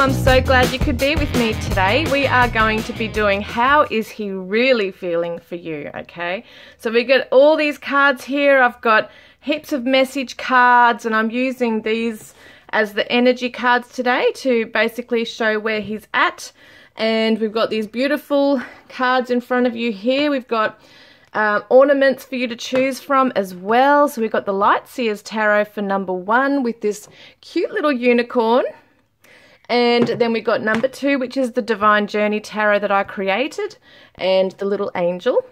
I'm so glad you could be with me today. We are going to be doing How Is He Really Feeling for You, okay? So we got all these cards here. I've got heaps of message cards and I'm using these as the energy cards today to basically show where he's at. And we've got these beautiful cards in front of you here. We've got ornaments for you to choose from as well. So we've got the Light Seers Tarot for number 1 with this cute little unicorn. And then we've got number 2, which is the Divine Journey Tarot that I created, and the little angel.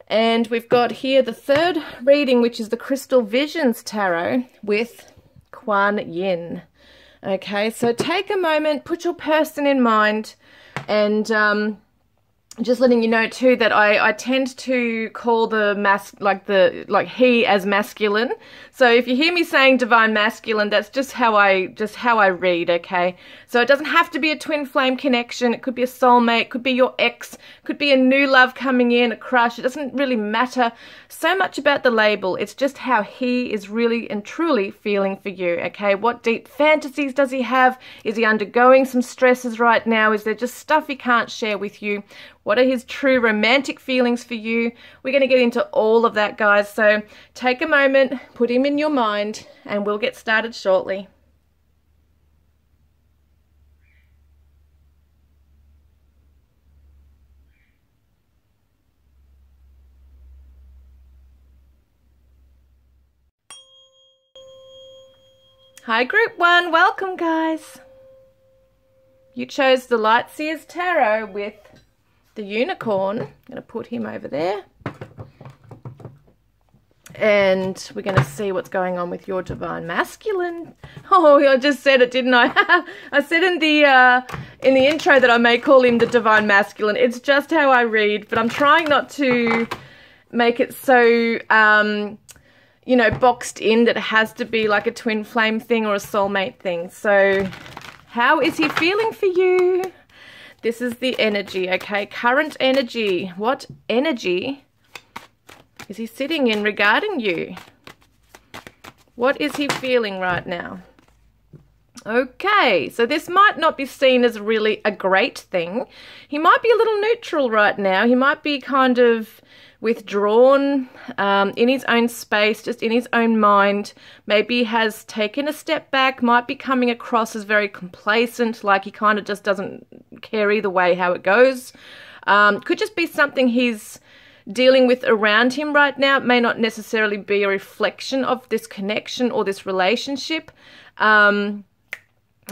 And we've got here the 3rd reading, which is the Crystal Visions Tarot with Kuan Yin. Okay, so take a moment, put your person in mind, and just letting you know too that I tend to call the he as masculine. So if you hear me saying divine masculine, that's just how I read, okay? So it doesn't have to be a twin flame connection. It could be a soulmate, could be your ex, could be a new love coming in, a crush. It doesn't really matter so much about the label. It's just how he is really and truly feeling for you, okay? What deep fantasies does he have? Is he undergoing some stresses right now? Is there just stuff he can't share with you? What are his true romantic feelings for you? We're going to get into all of that, guys. So take a moment, put him in your mind, and we'll get started shortly. Hi, Group 1. Welcome, guys. You chose the Light Seers Tarot with the unicorn. I'm going to put him over there. And we're going to see what's going on with your divine masculine. Oh, I just said it, didn't I? I said in the intro that I may call him the divine masculine. It's just how I read, but I'm trying not to make it so, you know, boxed in that it has to be like a twin flame thing or a soulmate thing. So how is he feeling for you? This is the energy, okay? Current energy. What energy is he sitting in regarding you? What is he feeling right now? Okay, so this might not be seen as really a great thing. He might be a little neutral right now. He might be kind of withdrawn in his own space, just in his own mind. Maybe has taken a step back, might be coming across as very complacent, like he kind of just doesn't care either way how it goes. Could just be something he's dealing with around him right now. It may not necessarily be a reflection of this connection or this relationship.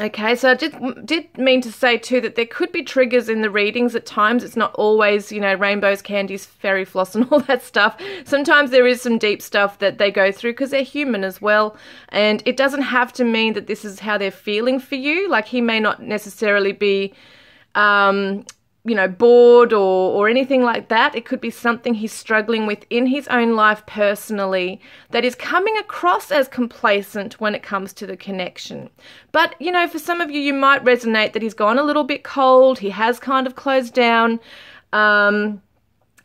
Okay, so I did mean to say too that there could be triggers in the readings at times. It's not always, you know, rainbows, candies, fairy floss and all that stuff. Sometimes there is some deep stuff that they go through because they're human as well. And it doesn't have to mean that this is how they're feeling for you. Like he may not necessarily be, you know, bored or anything like that. It could be something he's struggling with in his own life personally that is coming across as complacent when it comes to the connection. But, you know, for some of you, you might resonate that he's gone a little bit cold. He has kind of closed down and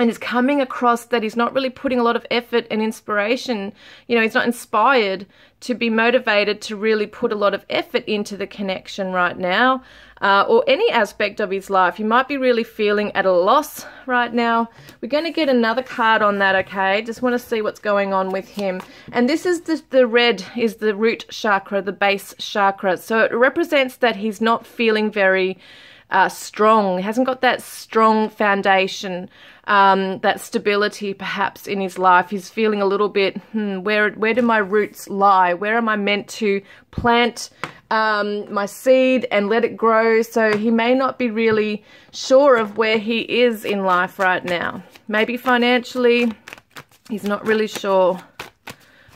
is coming across that he's not really putting a lot of effort and inspiration. You know, he's not inspired to be motivated to really put a lot of effort into the connection right now. Or any aspect of his life. You might be really feeling at a loss right now. We're going to get another card on that, okay? Just want to see what's going on with him. And this is the red is the root chakra, the base chakra. So it represents that he's not feeling very strong. He hasn't got that strong foundation, that stability perhaps in his life. He's feeling a little bit, where do my roots lie? Where am I meant to plant my seed and let it grow? So he may not be really sure of where he is in life right now. Maybe financially, he's not really sure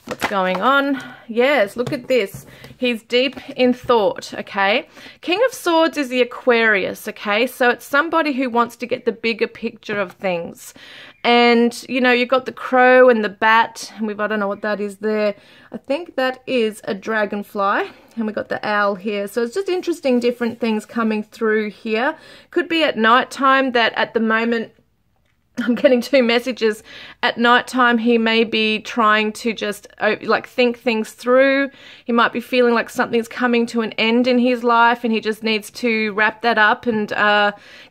what's going on. Yes, look at this. He's deep in thought, okay? King of Swords is the Aquarius, okay? So it's somebody who wants to get the bigger picture of things. And, you know, you've got the crow and the bat, and I don't know what that is there. I think that is a dragonfly, and we've got the owl here. So it's just interesting, different things coming through here. Could be at night time that at the moment I'm getting two messages. At nighttime, he may be trying to just like think things through. He might be feeling like something's coming to an end in his life and he just needs to wrap that up and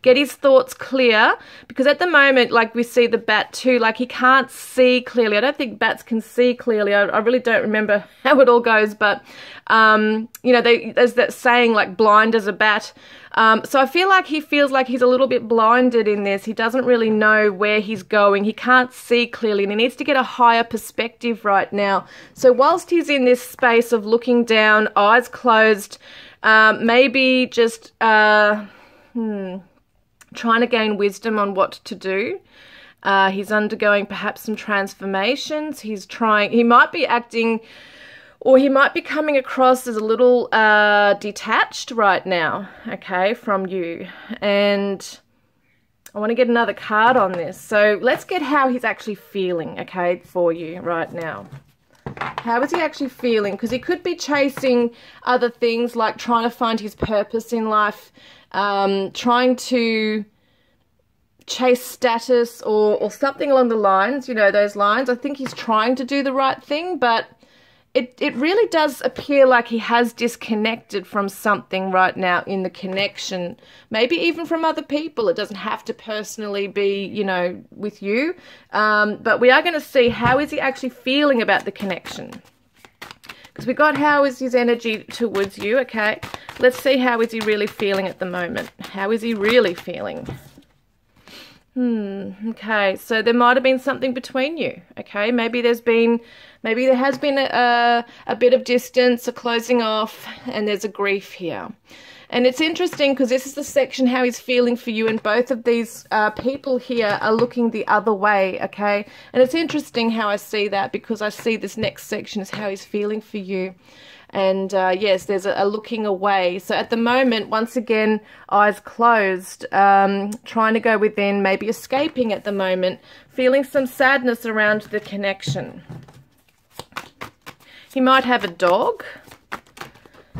get his thoughts clear. Because at the moment, like we see the bat too, like he can't see clearly. I don't think bats can see clearly. I really don't remember how it all goes, but you know, there's that saying like blind as a bat. So I feel like he feels like he's a little bit blinded in this. He doesn't really know where he's going. He can't see clearly and he needs to get a higher perspective right now. So whilst he's in this space of looking down, eyes closed, maybe just trying to gain wisdom on what to do. He's undergoing perhaps some transformations. He might be acting, or he might be coming across as a little detached right now, okay, from you. And I want to get another card on this. So let's get how he's actually feeling, okay, for you right now. How is he actually feeling? Because he could be chasing other things, like trying to find his purpose in life, trying to chase status or something along the lines, you know, those lines. I think he's trying to do the right thing, but it really does appear like he has disconnected from something right now in the connection. Maybe even from other people. It doesn't have to personally be, you know, with you. But we are going to see how is he actually feeling about the connection. Because we got how is his energy towards you, okay? Let's see how is he really feeling at the moment. How is he really feeling? Okay, so there might have been something between you, okay? Maybe there has been a bit of distance, a closing off, and there's a grief here. And it's interesting because this is the section how he's feeling for you, and both of these people here are looking the other way, okay? And it's interesting how I see that, because I see this next section is how he's feeling for you. And yes, there's a looking away. So at the moment, once again, eyes closed, trying to go within, maybe escaping at the moment, feeling some sadness around the connection. He might have a dog,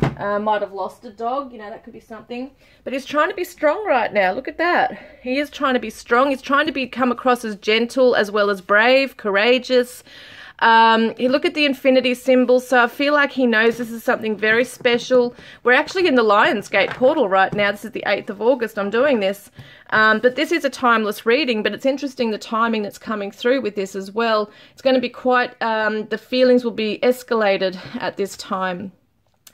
might have lost a dog, you know, that could be something. But he's trying to be strong right now. Look at that. He is trying to be strong. He's trying to come across as gentle as well as brave, courageous. You look at the infinity symbol, so I feel like he knows this is something very special. We're actually in the Lionsgate portal right now. This is the 8th of August I'm doing this. But this is a timeless reading, but it's interesting the timing that's coming through with this as well. It's going to be quite, the feelings will be escalated at this time,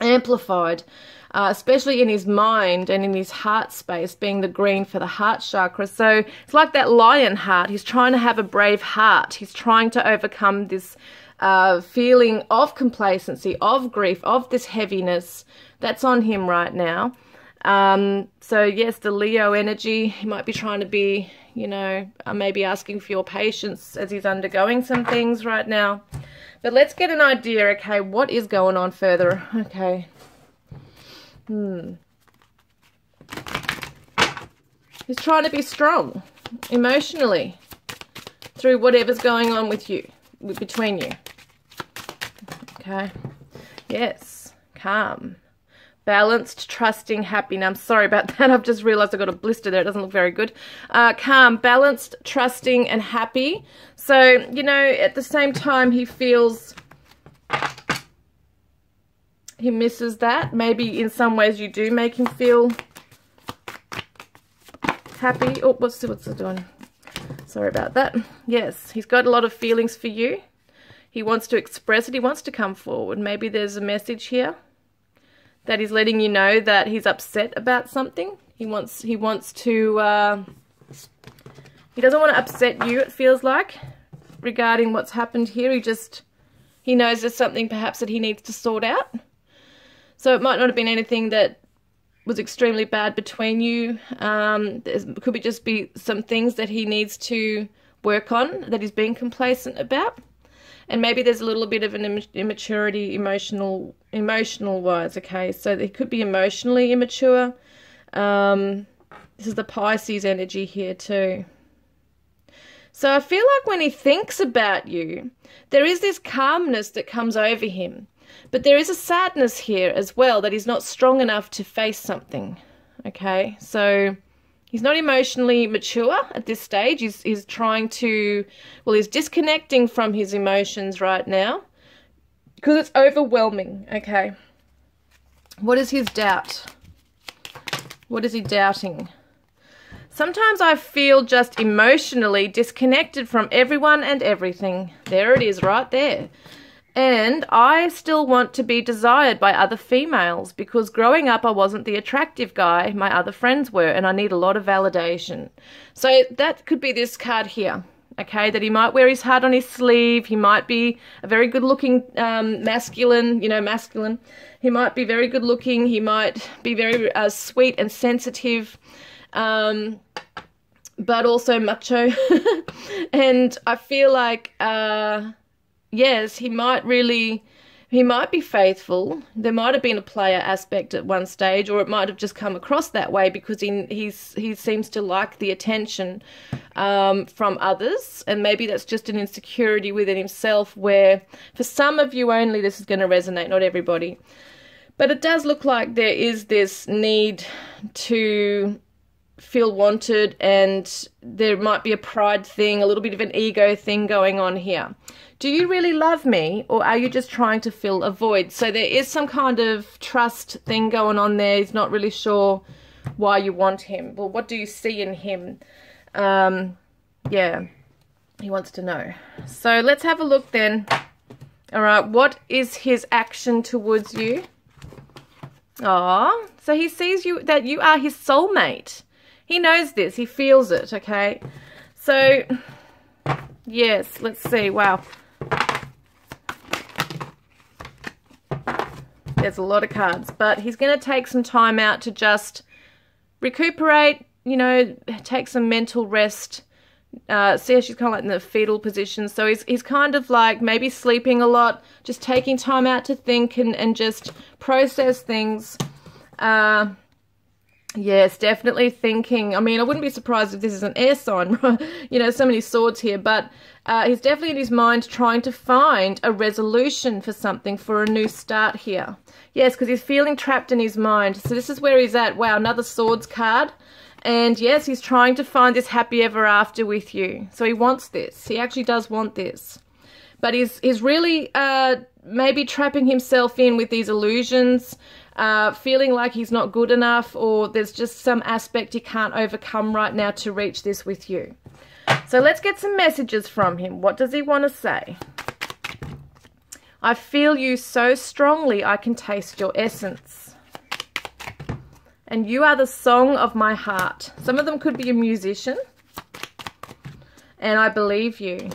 amplified. Especially in his mind and in his heart space, being the green for the heart chakra. So it's like that lion heart. He's trying to have a brave heart. He's trying to overcome this feeling of complacency, of grief, of this heaviness that's on him right now. So yes, the Leo energy, he might be trying to be, you know, maybe asking for your patience as he's undergoing some things right now. But let's get an idea, okay, what is going on further, okay. He's trying to be strong emotionally through whatever's going on with you, between you. Okay. Yes. Calm. Balanced, trusting, happy. Now, I'm sorry about that. I've just realized I've got a blister there. It doesn't look very good. Calm, balanced, trusting, and happy. So, you know, at the same time, he feels... he misses that. Maybe in some ways you do make him feel happy. Oh, what's it doing? Sorry about that. Yes, he's got a lot of feelings for you. He wants to express it. He wants to come forward. Maybe there's a message here that he's letting you know that he's upset about something. He wants to, he doesn't want to upset you, it feels like, regarding what's happened here. He knows there's something perhaps that he needs to sort out. So it might not have been anything that was extremely bad between you. There could just be some things that he needs to work on, that he's being complacent about. And maybe there's a little bit of an immaturity, emotional wise, okay? So he could be emotionally immature. This is the Pisces energy here too. So I feel like when he thinks about you, there is this calmness that comes over him. But there is a sadness here as well, that he's not strong enough to face something, okay? So He's not emotionally mature at this stage. He's trying to, well, he's disconnecting from his emotions right now because it's overwhelming. Okay. What is his doubt? What is he doubting? Sometimes I feel just emotionally disconnected from everyone and everything. There it is right there. And I still want to be desired by other females because growing up I wasn't the attractive guy my other friends were, and I need a lot of validation. So that could be this card here, okay, that he might wear his heart on his sleeve. He might be a very good looking masculine, masculine. He might be very good looking. He might be very sweet and sensitive, but also macho. And I feel like... yes, he might be faithful. There might have been a player aspect at one stage, or it might have just come across that way because he seems to like the attention from others, and maybe that's just an insecurity within himself where for some of you only this is going to resonate, not everybody. But it does look like there is this need to feel wanted, and there might be a pride thing, a little bit of an ego thing going on here. Do you really love me, or are you just trying to fill a void? So there is some kind of trust thing going on there. He's not really sure why you want him. Well, what do you see in him? Yeah, he wants to know. So let's have a look then. All right, what is his action towards you? Oh, so he sees you, that you are his soulmate. He knows this. He feels it, okay? So, yes, let's see. Wow. There's a lot of cards, but he's going to take some time out to just recuperate, take some mental rest. See how she's kind of like in the fetal position. So he's kind of like maybe sleeping a lot, just taking time out to think and just process things. Yes, definitely thinking. I mean, I wouldn't be surprised if this is an air sign, so many swords here, but he's definitely in his mind trying to find a resolution for something, for a new start here. Yes, because he's feeling trapped in his mind. So this is where he's at. Wow, another swords card. And yes, he's trying to find this happy ever after with you. So he wants this. He actually does want this. But he's really maybe trapping himself in with these illusions, feeling like he's not good enough, or there's just some aspect he can't overcome right now to reach this with you. So let's get some messages from him. What does he want to say? I feel you so strongly I can taste your essence. And you are the song of my heart. Some of them could be a musician. And I believe you.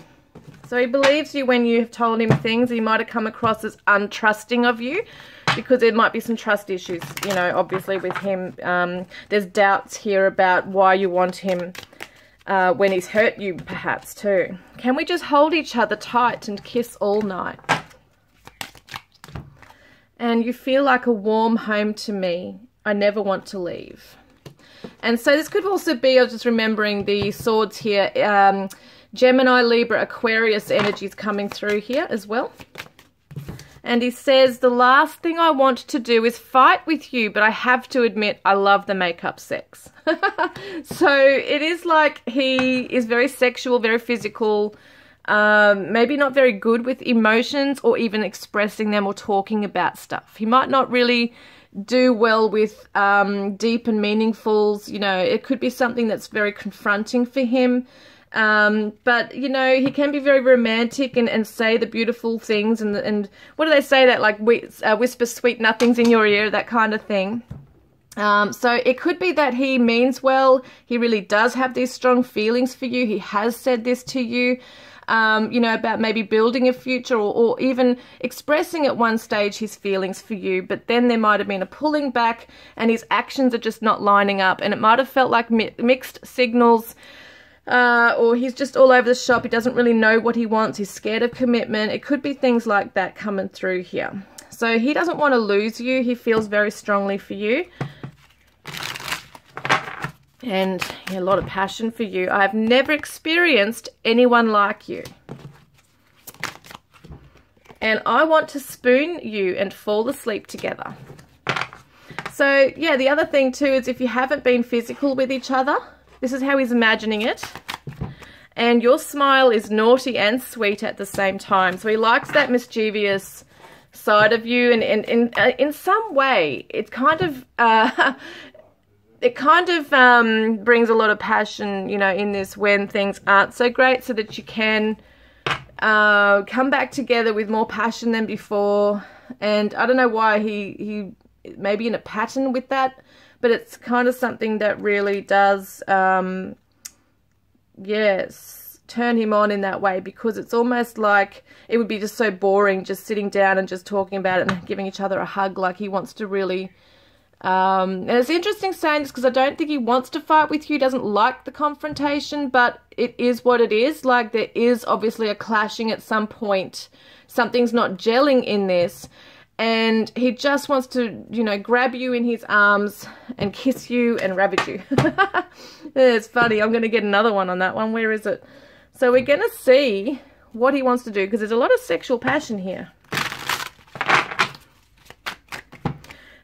So he believes you when you've told him things. He might have come across as untrusting of you because there might be some trust issues, obviously with him. There's doubts here about why you want him when he's hurt you perhaps too. Can we just hold each other tight and kiss all night? And you feel like a warm home to me. I never want to leave. And so this could also be, I was just remembering the swords here, Gemini, Libra, Aquarius energies coming through here as well. And he says, the last thing I want to do is fight with you, but I have to admit I love the makeup sex. So it is like he is very sexual, very physical, maybe not very good with emotions or even expressing them or talking about stuff. He might not really do well with deep and meaningfuls. It could be something that's very confronting for him. But, he can be very romantic and say the beautiful things and what do they say, that like whisper sweet nothings in your ear, that kind of thing. So it could be that he means well. He really does have these strong feelings for you. He has said this to you, about maybe building a future or even expressing at one stage his feelings for you. But then there might have been a pulling back and his actions are just not lining up. And it might have felt like mixed signals. Or he's just all over the shop. He doesn't really know what he wants. He's scared of commitment. It could be things like that coming through here. So he doesn't want to lose you. He feels very strongly for you. And a lot of passion for you. I have never experienced anyone like you. And I want to spoon you and fall asleep together. So, yeah, the other thing too is if you haven't been physical with each other, this is how he's imagining it. And your smile is naughty and sweet at the same time. So he likes that mischievous side of you, and in some way, it kind of brings a lot of passion, you know, in this when things aren't so great, so that you can come back together with more passion than before. And I don't know why he maybe in a pattern with that, but it's kind of something that really does, yes, turn him on in that way, because it's almost like it would be just so boring just sitting down and just talking about it and giving each other a hug. Like he wants to really, and it's interesting saying this because I don't think he wants to fight with you. He doesn't like the confrontation, but it is what it is. Like there is obviously a clashing at some point. Something's not gelling in this. And he just wants to, you know, grab you in his arms and kiss you and rabbit you. It's funny. I'm going to get another one on that one. Where is it? So we're going to see what he wants to do, because there's a lot of sexual passion here.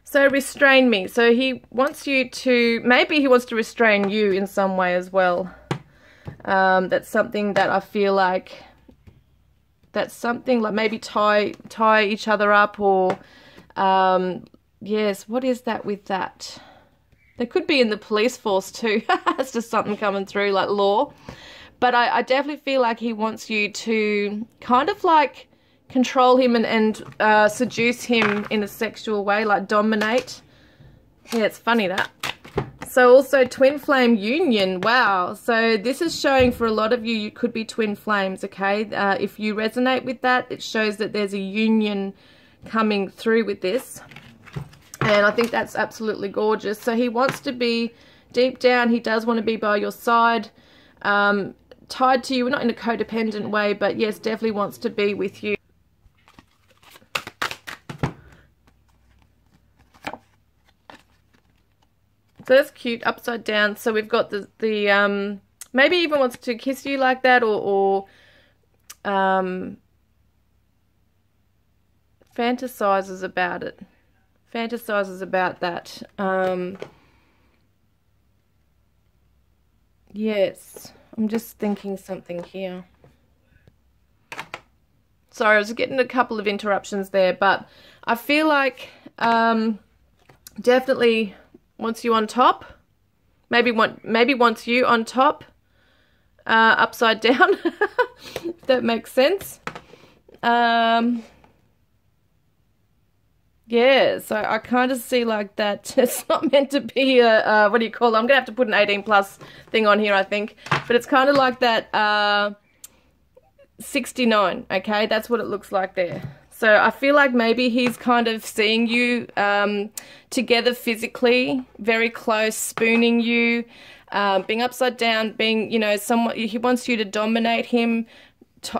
So restrain me. So he wants you to, maybe he wants to restrain you in some way as well. That's something that I feel like, that's something like maybe tie each other up, or yes, what is that with that? They could be in the police force too. It's just something coming through like law. But I definitely feel like he wants you to kind of like control him and seduce him in a sexual way, like dominate. Yeah, it's funny that. So also twin flame union. Wow. So this is showing for a lot of you, you could be twin flames, okay? If you resonate with that, it shows that there's a union coming through with this. And I think that's absolutely gorgeous. So he wants to be, deep down, he does want to be by your side, tied to you, not in a codependent way, but yes, definitely wants to be with you. So that's cute, upside down. So we've got the maybe even wants to kiss you like that, or fantasizes about it. Fantasizes about that. Yes, I'm just thinking something here. Sorry, I was getting a couple of interruptions there, but I feel like definitely wants you on top. Maybe wants you on top, upside down. That makes sense. Yeah, so I kind of see like that. It's not meant to be a, what do you call it? I'm going to have to put an 18+ thing on here, I think. But it's kind of like that 69, okay? That's what it looks like there. So I feel like maybe he's kind of seeing you together physically, very close, spooning you, being upside down, being, you know, somewhat, he wants you to dominate him,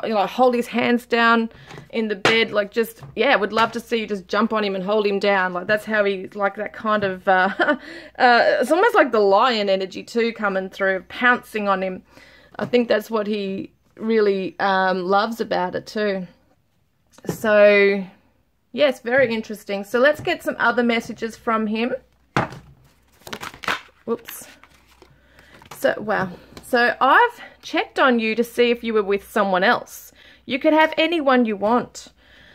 you know, hold his hands down in the bed, like just, yeah, would love to see you just jump on him and hold him down. Like that's how he, like that kind of, it's almost like the lion energy too coming through, pouncing on him. I think that's what he really loves about it too. So, yes, very interesting. So let's get some other messages from him. Whoops. So, wow. So I've checked on you to see if you were with someone else. You could have anyone you want.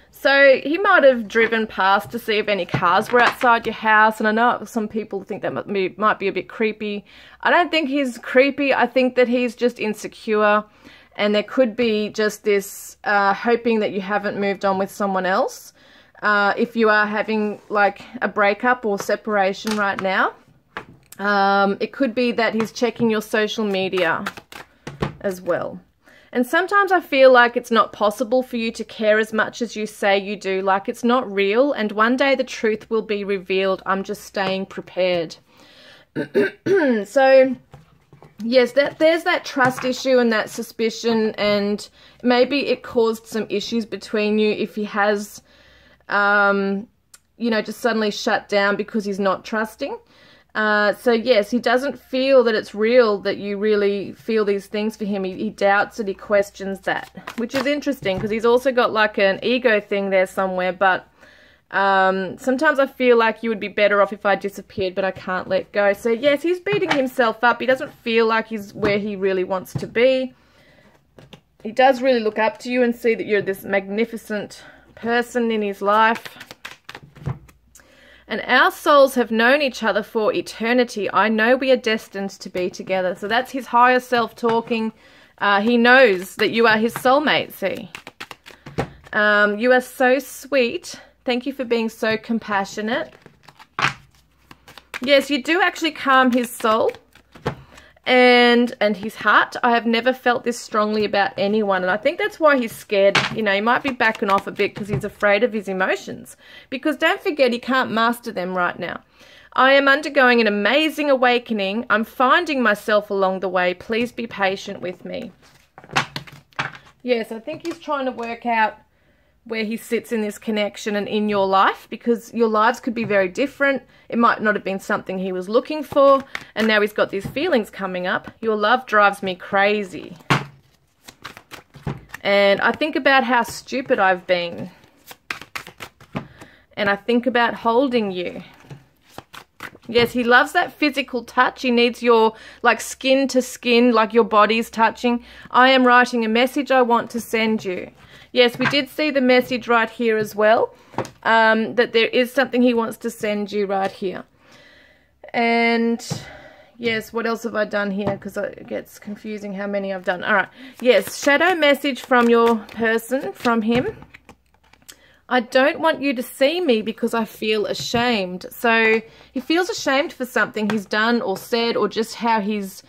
So he might have driven past to see if any cars were outside your house. And I know some people think that might be a bit creepy. I don't think he's creepy. I think that he's just insecure. And there could be just this hoping that you haven't moved on with someone else. If you are having like a breakup or separation right now. It could be that he's checking your social media as well. And sometimes I feel like it's not possible for you to care as much as you say you do. Like it's not real, and one day the truth will be revealed. I'm just staying prepared. So, yes, there's that trust issue and that suspicion, and maybe it caused some issues between you if he has, you know, just suddenly shut down because he's not trusting. So yes, he doesn't feel that it's real, that you really feel these things for him. He doubts it, he questions that, which is interesting because he's also got like an ego thing there somewhere, but Sometimes I feel like you would be better off if I disappeared, but I can't let go. So yes, he's beating himself up. He doesn't feel like he's where he really wants to be. He does really look up to you and see that you're this magnificent person in his life. And our souls have known each other for eternity. I know we are destined to be together. So that's his higher self talking. He knows that you are his soulmate, see. You are so sweet. Thank you for being so compassionate. Yes, you do actually calm his soul and his heart. I have never felt this strongly about anyone, and I think that's why he's scared. You know, he might be backing off a bit because he's afraid of his emotions. Because don't forget, he can't master them right now. I am undergoing an amazing awakening. I'm finding myself along the way. Please be patient with me. Yes, I think he's trying to work out where he sits in this connection and in your life, because your lives could be very different. It might not have been something he was looking for, and now he's got these feelings coming up. Your love drives me crazy. And I think about how stupid I've been. And I think about holding you. Yes, he loves that physical touch. He needs your, like, skin to skin, like your body's touching. I am writing a message I want to send you. Yes, we did see the message right here as well, that there is something he wants to send you right here. And yes, what else have I done here? Because it gets confusing how many I've done. All right. Yes, shadow message from your person, from him. I don't want you to see me because I feel ashamed. So he feels ashamed for something he's done or said, or just how he's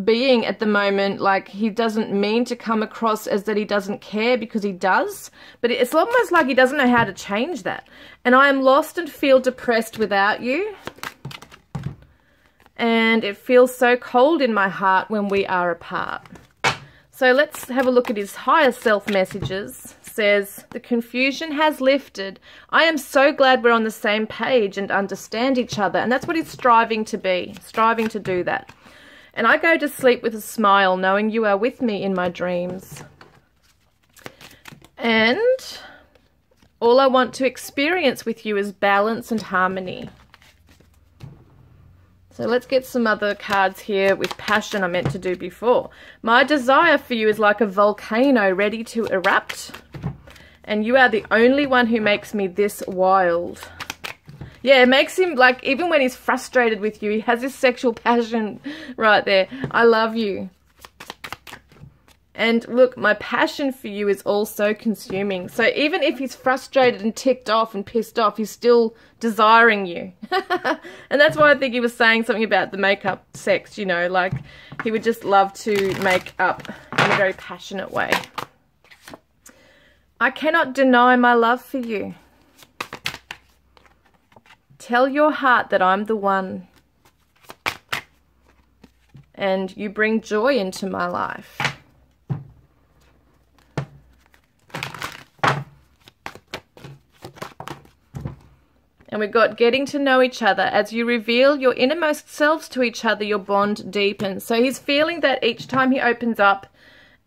being at the moment. Like, he doesn't mean to come across as that he doesn't care, because he does, but it's almost like he doesn't know how to change that. And I am lost and feel depressed without you, and it feels so cold in my heart when we are apart. So let's have a look at his higher self messages. Says, the confusion has lifted. I am so glad we're on the same page and understand each other. And that's what he's striving to be, striving to do that. And I go to sleep with a smile, knowing you are with me in my dreams. And all I want to experience with you is balance and harmony. So let's get some other cards here with passion I meant to do before. My desire for you is like a volcano ready to erupt. And you are the only one who makes me this wild. Yeah, it makes him, like, even when he's frustrated with you, he has this sexual passion right there. I love you. And look, my passion for you is also consuming. So even if he's frustrated and ticked off and pissed off, he's still desiring you. And that's why I think he was saying something about the make-up sex, you know, like he would just love to make up in a very passionate way. I cannot deny my love for you. Tell your heart that I'm the one. And you bring joy into my life. And we've got getting to know each other. As you reveal your innermost selves to each other, your bond deepens. So he's feeling that each time he opens up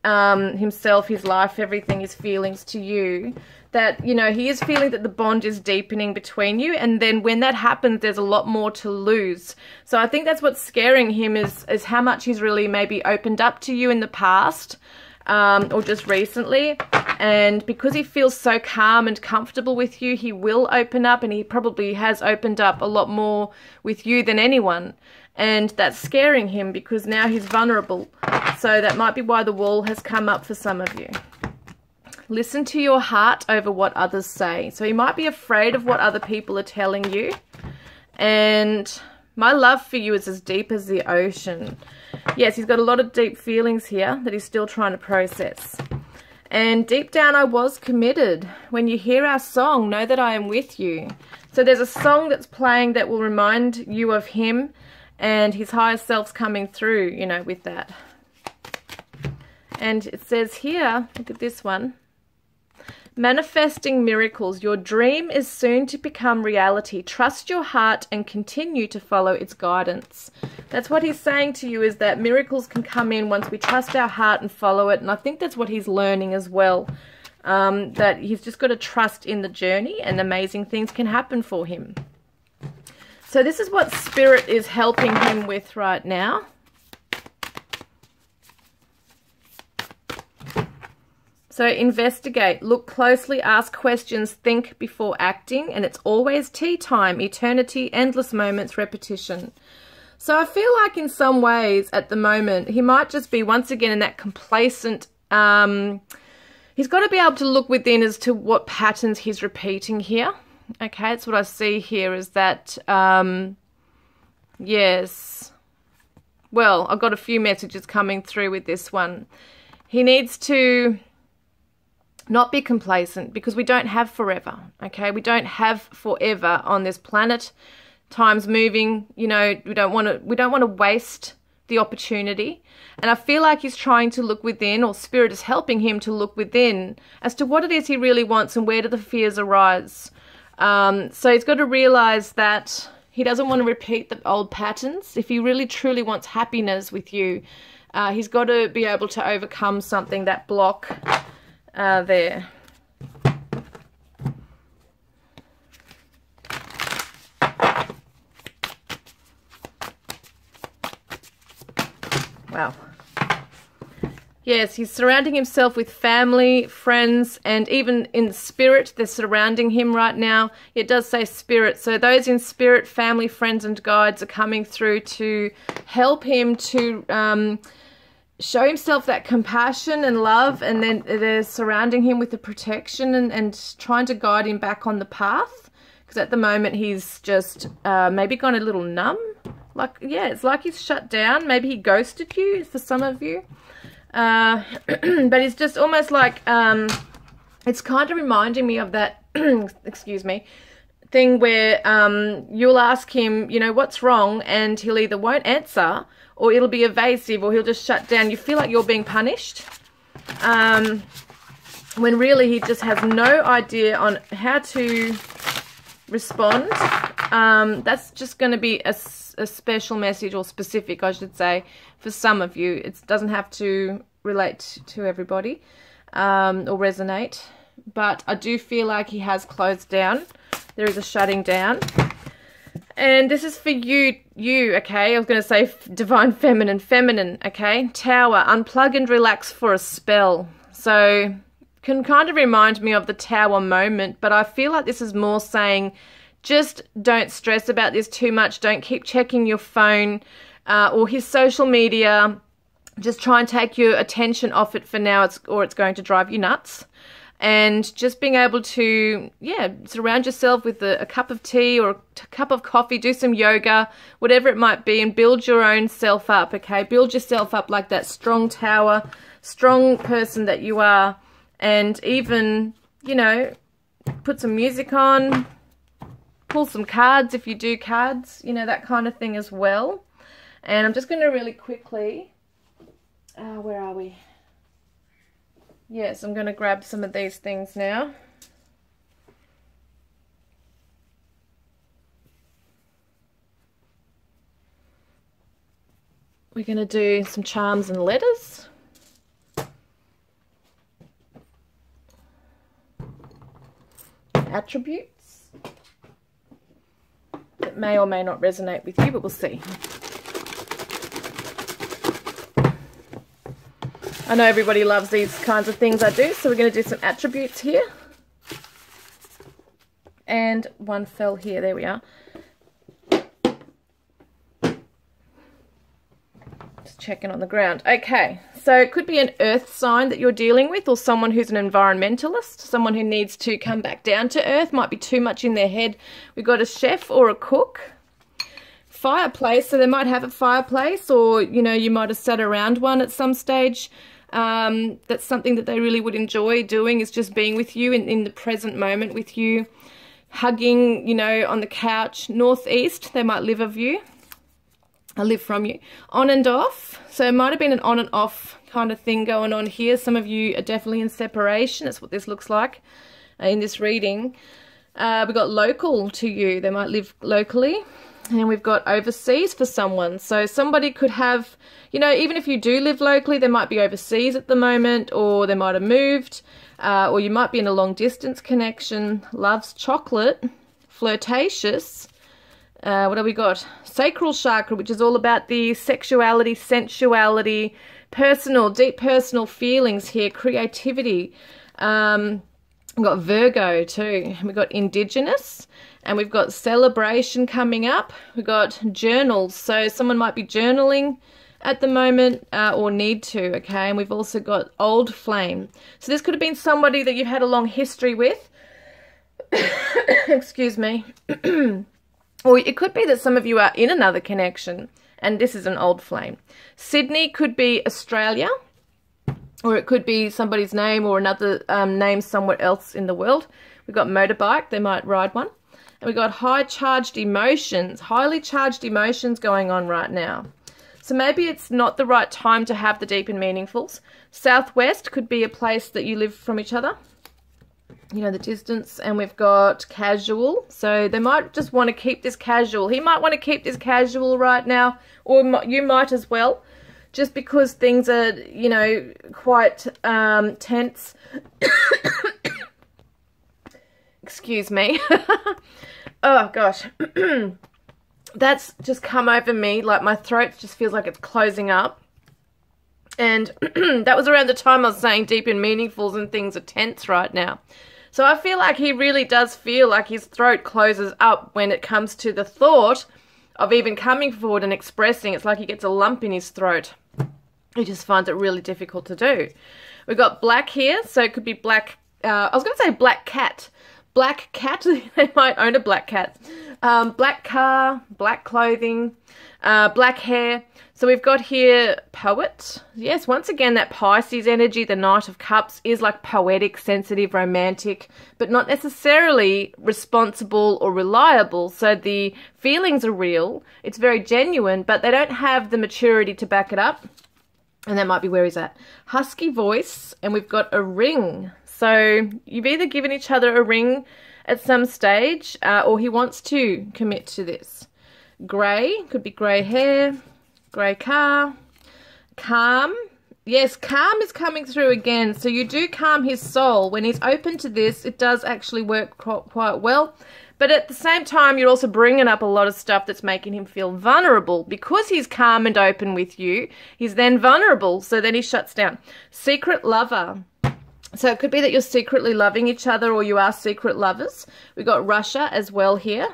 himself, his life, everything, his feelings to you, that, you know, he is feeling that the bond is deepening between you. And then when that happens, there's a lot more to lose. So I think that's what's scaring him, is how much he's really maybe opened up to you in the past, or just recently. And because he feels so calm and comfortable with you, he will open up, and he probably has opened up a lot more with you than anyone. And that's scaring him because now he's vulnerable. So that might be why the wall has come up for some of you. Listen to your heart over what others say. So he might be afraid of what other people are telling you. And my love for you is as deep as the ocean. Yes, he's got a lot of deep feelings here that he's still trying to process. And deep down, I was committed. When you hear our song, know that I am with you. So there's a song that's playing that will remind you of him, and his higher self's coming through, you know, with that. And it says here, look at this one. Manifesting miracles. Your dream is soon to become reality. Trust your heart and continue to follow its guidance. That's what he's saying to you, is that miracles can come in once we trust our heart and follow it. And I think that's what he's learning as well. that he's just got to trust in the journey and amazing things can happen for him. So this is what Spirit is helping him with right now. So investigate, look closely, ask questions, think before acting, and it's always tea time, eternity, endless moments, repetition. So I feel like in some ways at the moment, he might just be once again in that complacent, he's got to be able to look within as to what patterns he's repeating here. Okay, that's what I see here is that, yes, well, I've got a few messages coming through with this one. He needs to not be complacent because we don't have forever, okay? We don't have forever on this planet. Time's moving, you know, we don't want to waste the opportunity. And I feel like he's trying to look within, or Spirit is helping him to look within as to what it is he really wants and where do the fears arise. So he's got to realize that he doesn't want to repeat the old patterns. If he really truly wants happiness with you, he's got to be able to overcome something, that block there. Wow. Yes, he's surrounding himself with family, friends, and even in spirit, they're surrounding him right now. It does say spirit. So those in spirit, family, friends, and guides are coming through to help him to show himself that compassion and love, and then they're surrounding him with the protection and trying to guide him back on the path. Because at the moment, he's just maybe gone a little numb. Like, yeah, it's like he's shut down. Maybe he ghosted you for some of you. But it's just almost like, it's kind of reminding me of that, excuse me, thing where you'll ask him, you know, what's wrong, and he'll either won't answer, or it'll be evasive, or he'll just shut down. You feel like you're being punished, when really he just has no idea on how to respond. That's just going to be a special message, or specific, I should say, for some of you. It doesn't have to relate to everybody or resonate, but I do feel like he has closed down. There is a shutting down, and this is for you, okay? I was going to say divine feminine, okay? Tower, unplug and relax for a spell. So can kind of remind me of the Tower moment, but I feel like this is more saying just don't stress about this too much. Don't keep checking your phone or his social media. Just try and take your attention off it for now, or it's going to drive you nuts. And just being able to, yeah, surround yourself with a cup of tea or a cup of coffee, do some yoga, whatever it might be, and build your own self up, okay? Build yourself up like that strong tower, strong person that you are. And even, you know, put some music on, pull some cards if you do cards, you know, that kind of thing as well. And I'm just going to really quickly, where are we? Yes, I'm going to grab some of these things now. We're going to do some charms and letters. Attributes that may or may not resonate with you, but we'll see. I know everybody loves these kinds of things I do, so we're going to do some attributes here. And one fell here, there we are. Just checking on the ground. Okay, so it could be an earth sign that you're dealing with, or someone who's an environmentalist, someone who needs to come back down to earth, might be too much in their head. We've got a chef or a cook. Fireplace, so they might have a fireplace, or, you know, you might have sat around one at some stage. That's something that they really would enjoy doing, is just being with you in the present moment with you, hugging, you know, on the couch. Northeast, they might live from you. On and off, so it might have been an on and off kind of thing going on here. Some of you are definitely in separation. That's what this looks like in this reading. We got local to you. They might live locally. And we've got overseas for someone. So somebody could have, you know, even if you do live locally, they might be overseas at the moment, or they might have moved, or you might be in a long distance connection. Loves chocolate, flirtatious. What have we got? Sacral chakra, which is all about the sexuality, sensuality, personal, deep personal feelings here, creativity. We've got Virgo too. We've got indigenous, and we've got celebration coming up. We've got journals, so someone might be journaling at the moment or need to, okay? And we've also got old flame. So this could have been somebody that you've had a long history with. Excuse me. Or it could be that some of you are in another connection, and this is an old flame. Sydney could be Australia, or it could be somebody's name or another name somewhere else in the world. We've got motorbike, they might ride one. And we've got highly charged emotions going on right now. So maybe it's not the right time to have the deep and meaningfuls. Southwest could be a place that you live from each other. You know, the distance. And we've got casual. So they might just want to keep this casual. He might want to keep this casual right now, or you might as well. Just because things are, you know, quite tense. Excuse me. Oh, gosh. That's just come over me. Like, my throat just feels like it's closing up. And that was around the time I was saying deep and meaningfuls and things are tense right now. So I feel like he really does feel like his throat closes up when it comes to the thought of even coming forward and expressing. It's like he gets a lump in his throat. He just finds it really difficult to do. We've got black here, so it could be black. I was going to say black cat. Black cat. They might own a black cat. Black car, black clothing, black hair. So we've got here poet. Yes, once again, that Pisces energy, the Knight of Cups, is like poetic, sensitive, romantic, but not necessarily responsible or reliable. So the feelings are real. It's very genuine, but they don't have the maturity to back it up. And that might be where he's at. Husky voice, and we've got a ring. So you've either given each other a ring at some stage, or he wants to commit to this. Grey, could be grey hair, grey car. Calm. Yes, calm is coming through again. So you do calm his soul. When he's open to this, it does actually work quite well. But at the same time, you're also bringing up a lot of stuff that's making him feel vulnerable. Because he's calm and open with you, he's then vulnerable, so then he shuts down. Secret lover. So it could be that you're secretly loving each other, or you are secret lovers. We've got Russia as well here.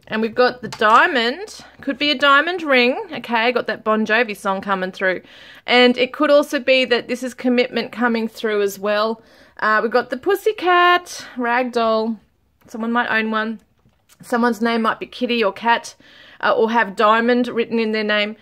And we've got the diamond. Could be a diamond ring. Okay, got that Bon Jovi song coming through. And it could also be that this is commitment coming through as well. We've got the pussycat, ragdoll. Someone might own one. Someone's name might be Kitty or Cat, or have diamond written in their name.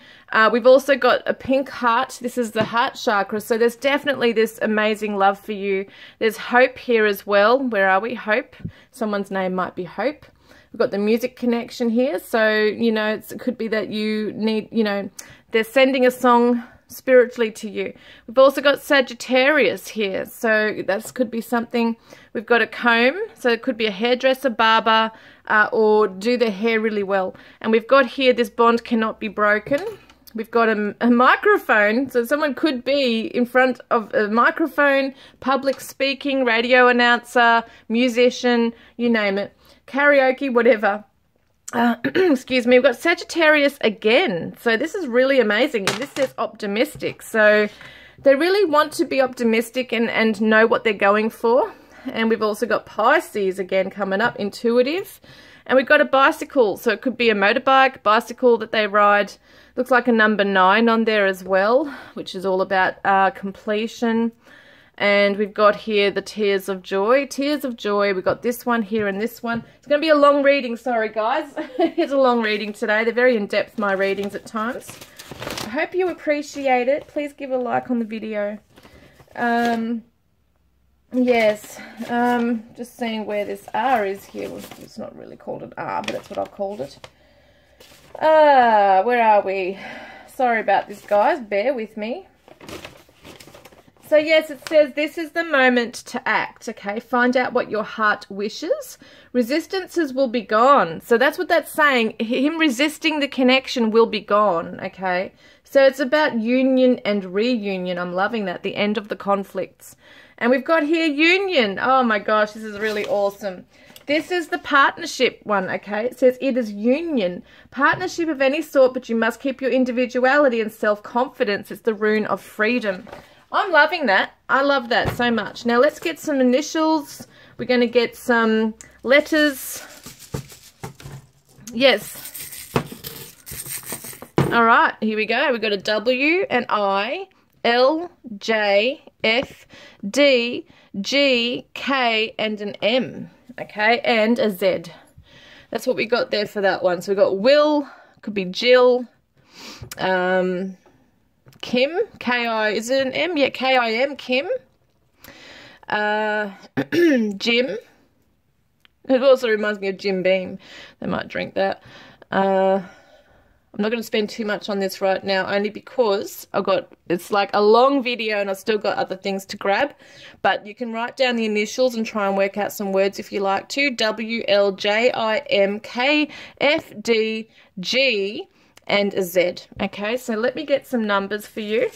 We've also got a pink heart. This is the heart chakra. So there's definitely this amazing love for you. There's hope here as well. Where are we? Hope. Someone's name might be Hope. We've got the music connection here. So, you know, it could be that you need, you know, they're sending a song spiritually to you. We've also got Sagittarius here. So that could be something. We've got a comb. So it could be a hairdresser, barber, or do their hair really well. And we've got here, this bond cannot be broken. We've got a microphone, so someone could be in front of a microphone, public speaking, radio announcer, musician, you name it, karaoke, whatever. Excuse me, we've got Sagittarius again. So this is really amazing. And this says optimistic. So they really want to be optimistic and know what they're going for. And we've also got Pisces again coming up, intuitive. And we've got a bicycle. So it could be a motorbike, bicycle that they ride. Looks like a number 9 on there as well, which is all about completion. And we've got here the Tears of Joy. Tears of Joy. We've got this one here and this one. It's going to be a long reading. Sorry, guys. It's a long reading today. They're very in-depth, my readings at times. I hope you appreciate it. Please give a like on the video. Yes. Just seeing where this R is here. Well, it's not really called an R, but that's what I've called it. Where are we? Sorry about this, guys. Bear with me. So yes, it says this is the moment to act, okay? Find out what your heart wishes. Resistances will be gone. So that's what that's saying. Him resisting the connection will be gone, okay? So it's about union and reunion. I'm loving that. The end of the conflicts. And we've got here union. Oh my gosh, this is really awesome. This is the partnership one, okay? It says it is union. Partnership of any sort, but you must keep your individuality and self-confidence. It's the rune of freedom. I'm loving that. I love that so much. Now let's get some initials. We're going to get some letters. Yes. All right, here we go. We've got a W, an I, L, J, F, D, G, K, and an M. Okay, and a Z. That's what we got there for that one. So we got Will, could be Jill, Kim, K-I, is it an M? Yeah, K-I-M, Kim. Jim. It also reminds me of Jim Beam. They might drink that. I'm not going to spend too much on this right now, only because it's like a long video and I've still got other things to grab. But you can write down the initials and try and work out some words if you like to. W, L, J, I, M, K, F, D, G, and a Z. Okay, so let me get some numbers for you.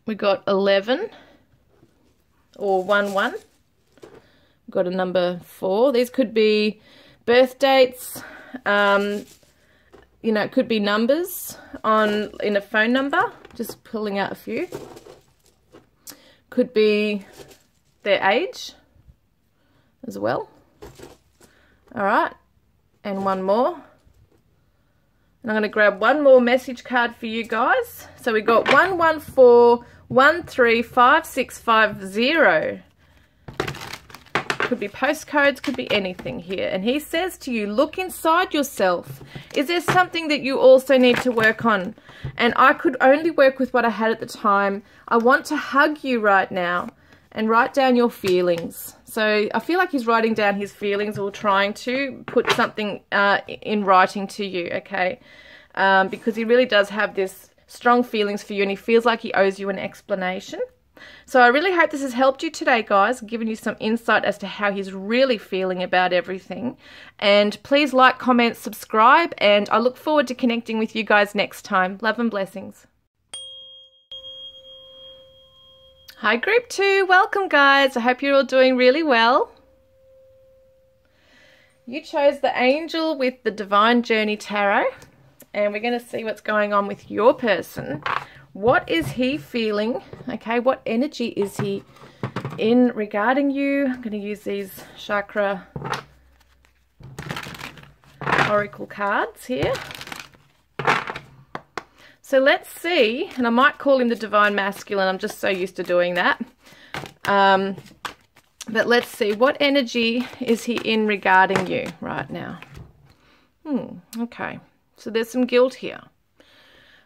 We got 11 or 1, 1. We've got a number 4. These could be birth dates. You know, it could be numbers in a phone number. Just pulling out a few. Could be their age as well. All right. And one more. And I'm going to grab one more message card for you guys. So we got 114135650. Could be postcodes, could be anything here. And he says to you, look inside yourself. Is there something that you also need to work on? And I could only work with what I had at the time. I want to hug you right now and write down your feelings. So I feel like he's writing down his feelings or trying to put something in writing to you, okay? Because he really does have this strong feelings for you and he feels like he owes you an explanation. So I really hope this has helped you today, guys, given you some insight as to how he's really feeling about everything. And please like, comment, subscribe, and I look forward to connecting with you guys next time. Love and blessings. Hi, Group 2. Welcome, guys. I hope you're all doing really well. You chose the Angel with the Divine Journey Tarot, and we're going to see what's going on with your person. What is he feeling? Okay, what energy is he in regarding you? I'm going to use these chakra oracle cards here. So let's see, and I might call him the Divine Masculine. I'm just so used to doing that. But let's see, what energy is he in regarding you right now? Okay, so there's some guilt here.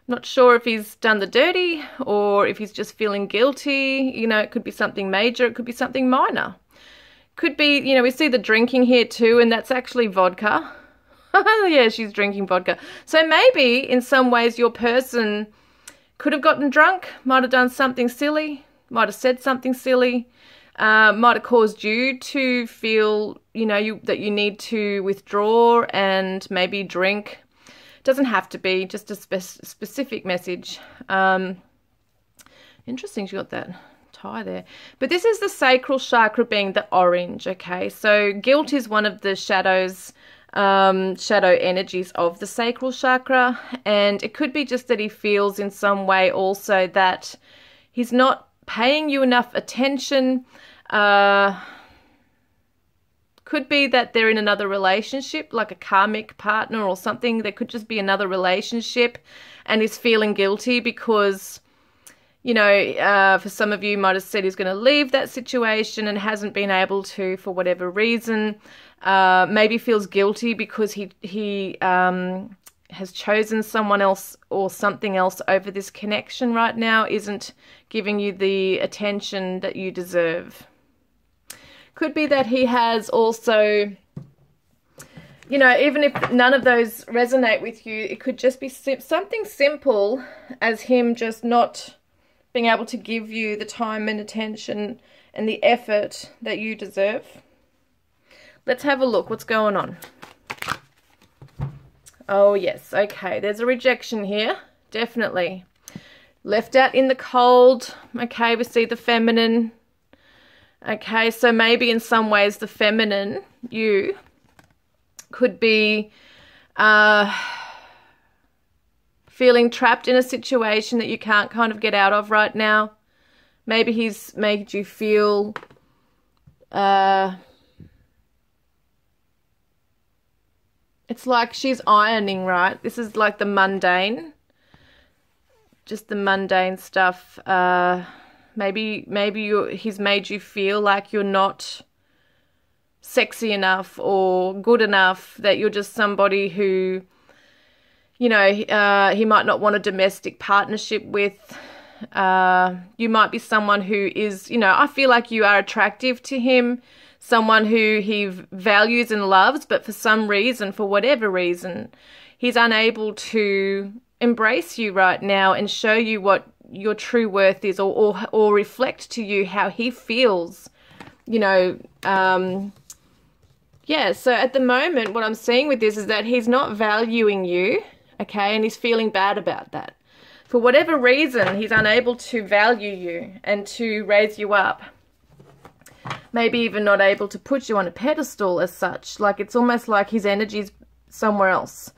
Not sure if he's done the dirty or if he's just feeling guilty. You know, it could be something major. It could be something minor. Could be, you know, we see the drinking here too, and that's actually vodka. Yeah, she's drinking vodka. So maybe in some ways your person could have gotten drunk, might have done something silly, might have said something silly, might have caused you to feel, you know, that you need to withdraw and maybe drink. Doesn't have to be, just a specific message. Interesting, she got that tie there. But this is the sacral chakra being the orange, okay? So guilt is one of the shadows, shadow energies of the sacral chakra, and it could be just that he feels in some way also that he's not paying you enough attention. Could be that they're in another relationship, like a karmic partner or something. There could just be another relationship and he's feeling guilty because, you know, for some of you might have said he's going to leave that situation and hasn't been able to for whatever reason. Maybe feels guilty because he has chosen someone else or something else over this connection right now, isn't giving you the attention that you deserve. Could be that he has also you know, even if none of those resonate with you, it could just be something simple as him just not being able to give you the time and attention and the effort that you deserve. Let's have a look. What's going on? Oh, yes. Okay. There's a rejection here. Definitely. Left out in the cold. Okay. We see the feminine. Okay. So maybe in some ways the feminine, you, could be feeling trapped in a situation that you can't kind of get out of right now. Maybe he's made you feel it's like she's ironing, right? This is like the mundane. Just the mundane stuff. Maybe he's made you feel like you're not sexy enough or good enough, that you're just somebody who, you know, he might not want a domestic partnership with. You might be someone who is, you know, I feel like you are attractive to him, someone who he values and loves, but for some reason, for whatever reason, he's unable to embrace you right now and show you what your true worth is, or reflect to you how he feels, you know. Yeah, so at the moment, what I'm seeing with this is that he's not valuing you, okay, and he's feeling bad about that. For whatever reason, he's unable to value you and to raise you up. Maybe even not able to put you on a pedestal as such. Like, it's almost like his energy's somewhere else.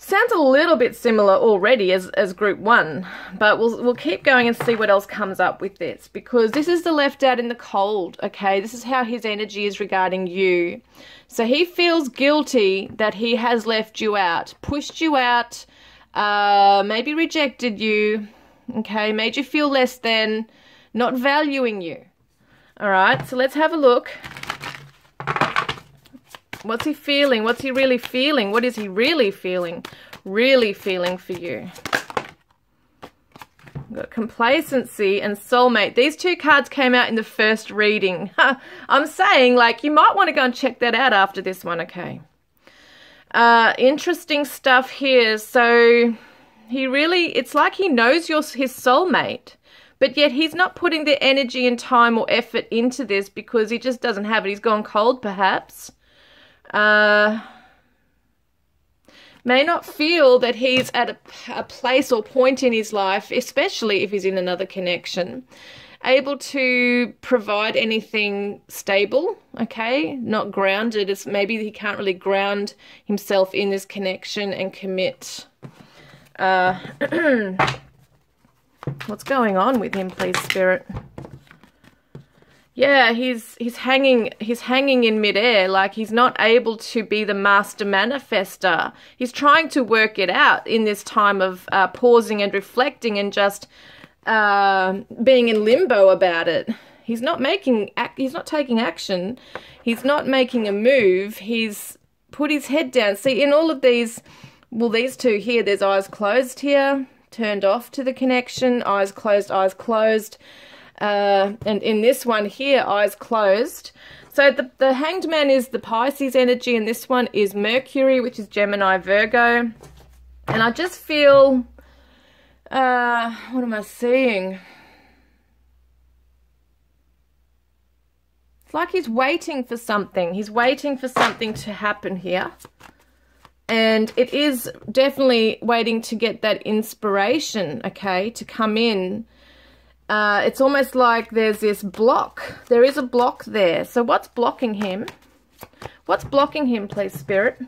Sounds a little bit similar already as group 1, but we'll keep going and see what else comes up with this, because this is the left out in the cold, okay? This is how his energy is regarding you. So he feels guilty that he has left you out, pushed you out, maybe rejected you, okay? Made you feel less than, not valuing you. All right, so let's have a look. What's he feeling? What's he really feeling? What is he really feeling? Really feeling for you. We've got complacency and soulmate. These two cards came out in the first reading. I'm saying, like, you might want to go and check that out after this one, okay? Interesting stuff here. So he really, it's like he knows his soulmate, but yet he's not putting the energy and time or effort into this because he just doesn't have it. He's gone cold, perhaps. May not feel that he's at a place or point in his life, especially if he's in another connection, able to provide anything stable, okay? Not grounded. It's maybe he can't really ground himself in this connection and commit. What's going on with him, please, Spirit? Yeah, he's hanging in midair, like he's not able to be the master manifester. He's trying to work it out in this time of pausing and reflecting and just being in limbo about it. He's not taking action. He's not making a move. He's put his head down. See, in all of these, well, these two here, there's eyes closed here, turned off to the connection, eyes closed, eyes closed. And in this one here, eyes closed. So the Hanged Man is the Pisces energy, and this one is Mercury, which is Gemini, Virgo. And I just feel, what am I seeing? It's like he's waiting for something. He's waiting for something to happen here. And it is definitely waiting to get that inspiration, okay, to come in. It's almost like there's this block. There is a block there. So what's blocking him? What's blocking him, please, Spirit?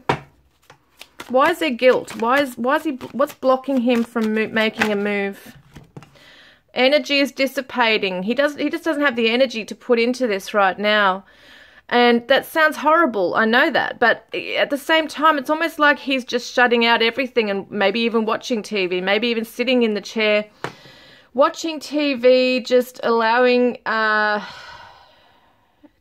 Why is there guilt? What's blocking him from making a move? Energy is dissipating. He just doesn't have the energy to put into this right now. And that sounds horrible. I know that. But at the same time, it's almost like he's just shutting out everything and maybe even watching TV, maybe even sitting in the chair watching TV, just allowing, it's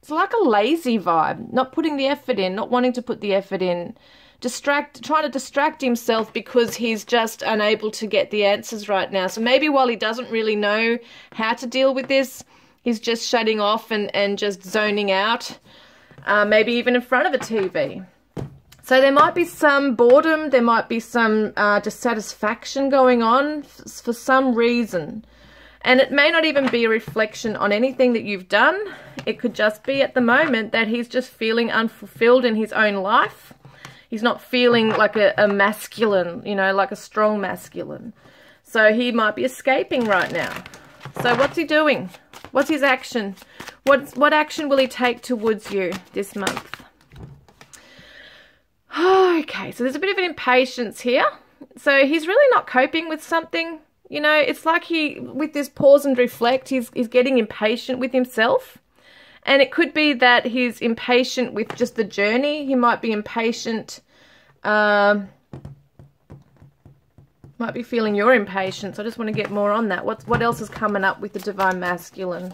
like a lazy vibe, not putting the effort in, not wanting to put the effort in, trying to distract himself because he's just unable to get the answers right now. So maybe while he doesn't really know how to deal with this, he's just shutting off and just zoning out, maybe even in front of a TV. So there might be some boredom, there might be some dissatisfaction going on for some reason. And it may not even be a reflection on anything that you've done. It could just be at the moment that he's just feeling unfulfilled in his own life. He's not feeling like a masculine, you know, like a strong masculine. So he might be escaping right now. So what's he doing? What's his action? What action will he take towards you this month? Okay, so there's a bit of an impatience here. So he's really not coping with something. You know, it's like with this pause and reflect, he's getting impatient with himself. And it could be that he's impatient with just the journey. He might be impatient, might be feeling your impatience. I just want to get more on that. What else is coming up with the Divine Masculine?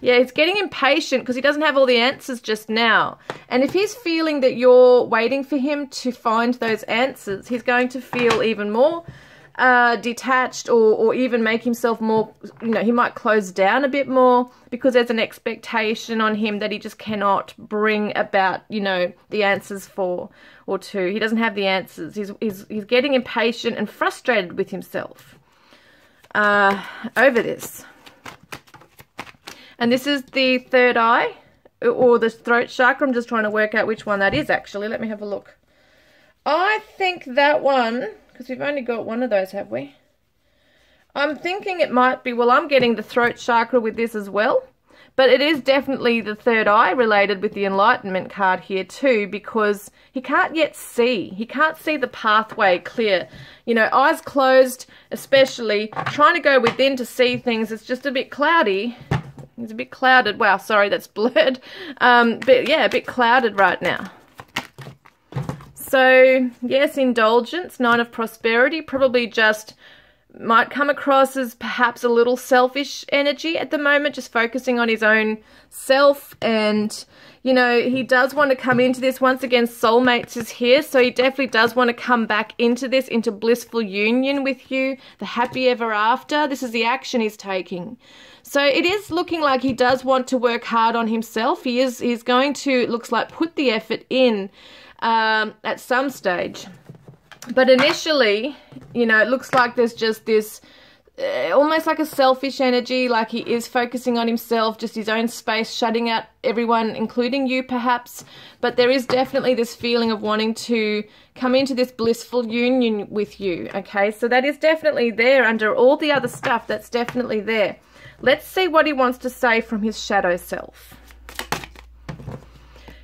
Yeah, he's getting impatient because he doesn't have all the answers just now. And if he's feeling that you're waiting for him to find those answers, he's going to feel even more detached or even make himself more, you know, he might close down a bit more because there's an expectation on him that he just cannot bring about, you know, the answers for or to. He doesn't have the answers. He's getting impatient and frustrated with himself over this. And this is the third eye or the throat chakra. I'm just trying to work out which one that is actually. Let me have a look. I think that one, because we've only got one of those, have we? I'm thinking it might be, well, I'm getting the throat chakra with this as well. But it is definitely the third eye related with the enlightenment card here too, because he can't yet see. He can't see the pathway clear. You know, eyes closed, especially, trying to go within to see things, it's just a bit cloudy. It's a bit clouded. Wow, sorry, that's blurred. But yeah, a bit clouded right now. So, yes, indulgence, Nine of Prosperity, probably just might come across as perhaps a little selfish energy at the moment, just focusing on his own self. And, you know, he does want to come into this. Once again, soulmates is here, so he definitely does want to come back into this, into blissful union with you, the happy ever after. This is the action he's taking. So it is looking like he does want to work hard on himself. He's going to, it looks like, put the effort in at some stage. But initially, you know, it looks like there's just this almost like a selfish energy, like he is focusing on himself, just his own space, shutting out everyone, including you perhaps. But there is definitely this feeling of wanting to come into this blissful union with you, okay? So that is definitely there under all the other stuff. That's definitely there. Let's see what he wants to say from his shadow self.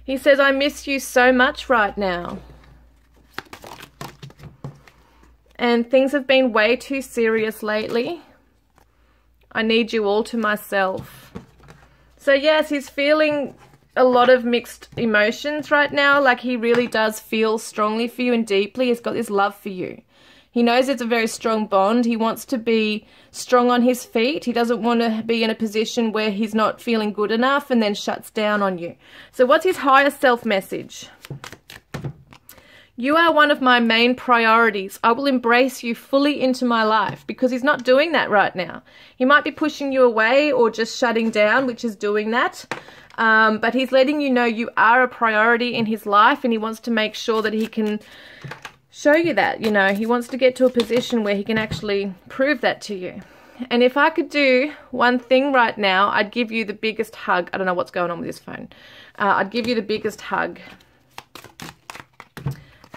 He says, I miss you so much right now. And things have been way too serious lately. I need you all to myself. So yes, he's feeling a lot of mixed emotions right now. Like he really does feel strongly for you and deeply. He's got this love for you. He knows it's a very strong bond. He wants to be strong on his feet. He doesn't want to be in a position where he's not feeling good enough and then shuts down on you. So what's his higher self message? You are one of my main priorities. I will embrace you fully into my life, because he's not doing that right now. He might be pushing you away or just shutting down, which is doing that. But he's letting you know you are a priority in his life, and he wants to make sure that he can show you that. You know, he wants to get to a position where he can actually prove that to you. And if I could do one thing right now, I'd give you the biggest hug. I don't know what's going on with this phone. I'd give you the biggest hug.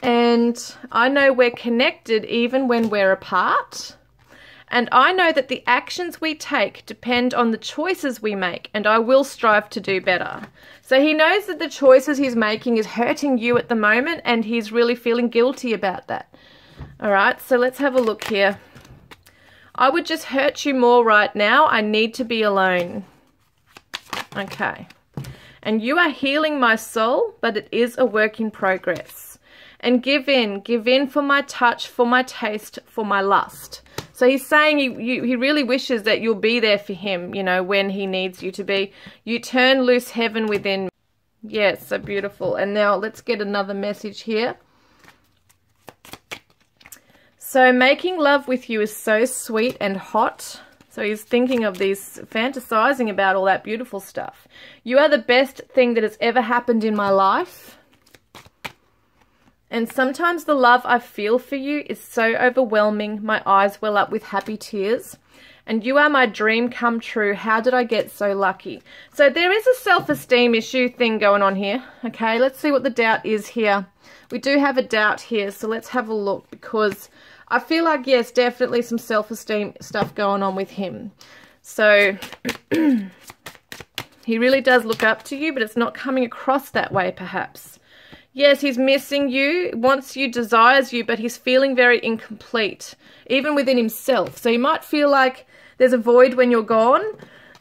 And I know we're connected even when we're apart. And I know that the actions we take depend on the choices we make, and I will strive to do better. So he knows that the choices he's making is hurting you at the moment, and he's really feeling guilty about that. All right, so let's have a look here. I would just hurt you more right now. I need to be alone. Okay. And you are healing my soul, but it is a work in progress. And give in for my touch, for my taste, for my lust. So he's saying he really wishes that you'll be there for him, you know, when he needs you to be. You turn loose heaven within. Yes, so beautiful. And now let's get another message here. So making love with you is so sweet and hot. So he's thinking of these, fantasizing about all that beautiful stuff. You are the best thing that has ever happened in my life. And sometimes the love I feel for you is so overwhelming, my eyes well up with happy tears. And you are my dream come true. How did I get so lucky? So there is a self-esteem issue thing going on here. Okay, let's see what the doubt is here. We do have a doubt here, so let's have a look, because I feel like, yes, definitely some self-esteem stuff going on with him. So he really does look up to you, but it's not coming across that way, perhaps. Yes, he's missing you, wants you, desires you, but he's feeling very incomplete, even within himself. So you might feel like there's a void when you're gone,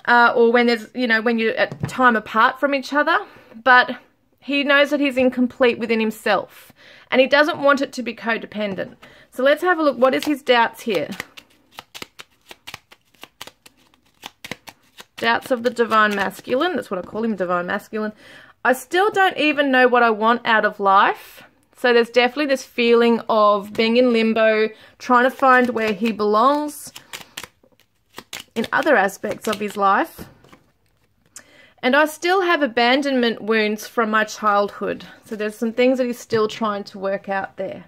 or when there's, you know, when you're at time apart from each other, but he knows that he's incomplete within himself, and he doesn't want it to be codependent. So let's have a look. What is his doubts here? Doubts of the divine masculine. That's what I call him, divine masculine. I still don't even know what I want out of life. So there's definitely this feeling of being in limbo, trying to find where he belongs in other aspects of his life. And I still have abandonment wounds from my childhood. So there's some things that he's still trying to work out there.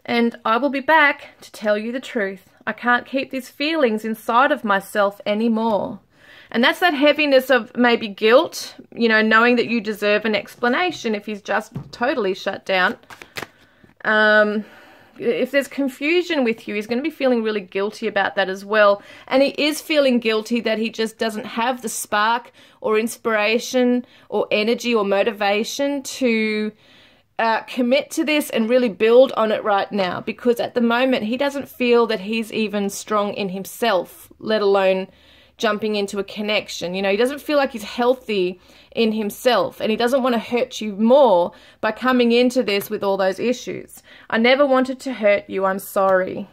And I will be back to tell you the truth. I can't keep these feelings inside of myself anymore. And that's that heaviness of maybe guilt, you know, knowing that you deserve an explanation if he's just totally shut down. If there's confusion with you, he's going to be feeling really guilty about that as well. And he is feeling guilty that he just doesn't have the spark or inspiration or energy or motivation to commit to this and really build on it right now. Because at the moment, he doesn't feel that he's even strong in himself, let alone jumping into a connection. You know, he doesn't feel like he's healthy in himself, and he doesn't want to hurt you more by coming into this with all those issues. I never wanted to hurt you. I'm sorry.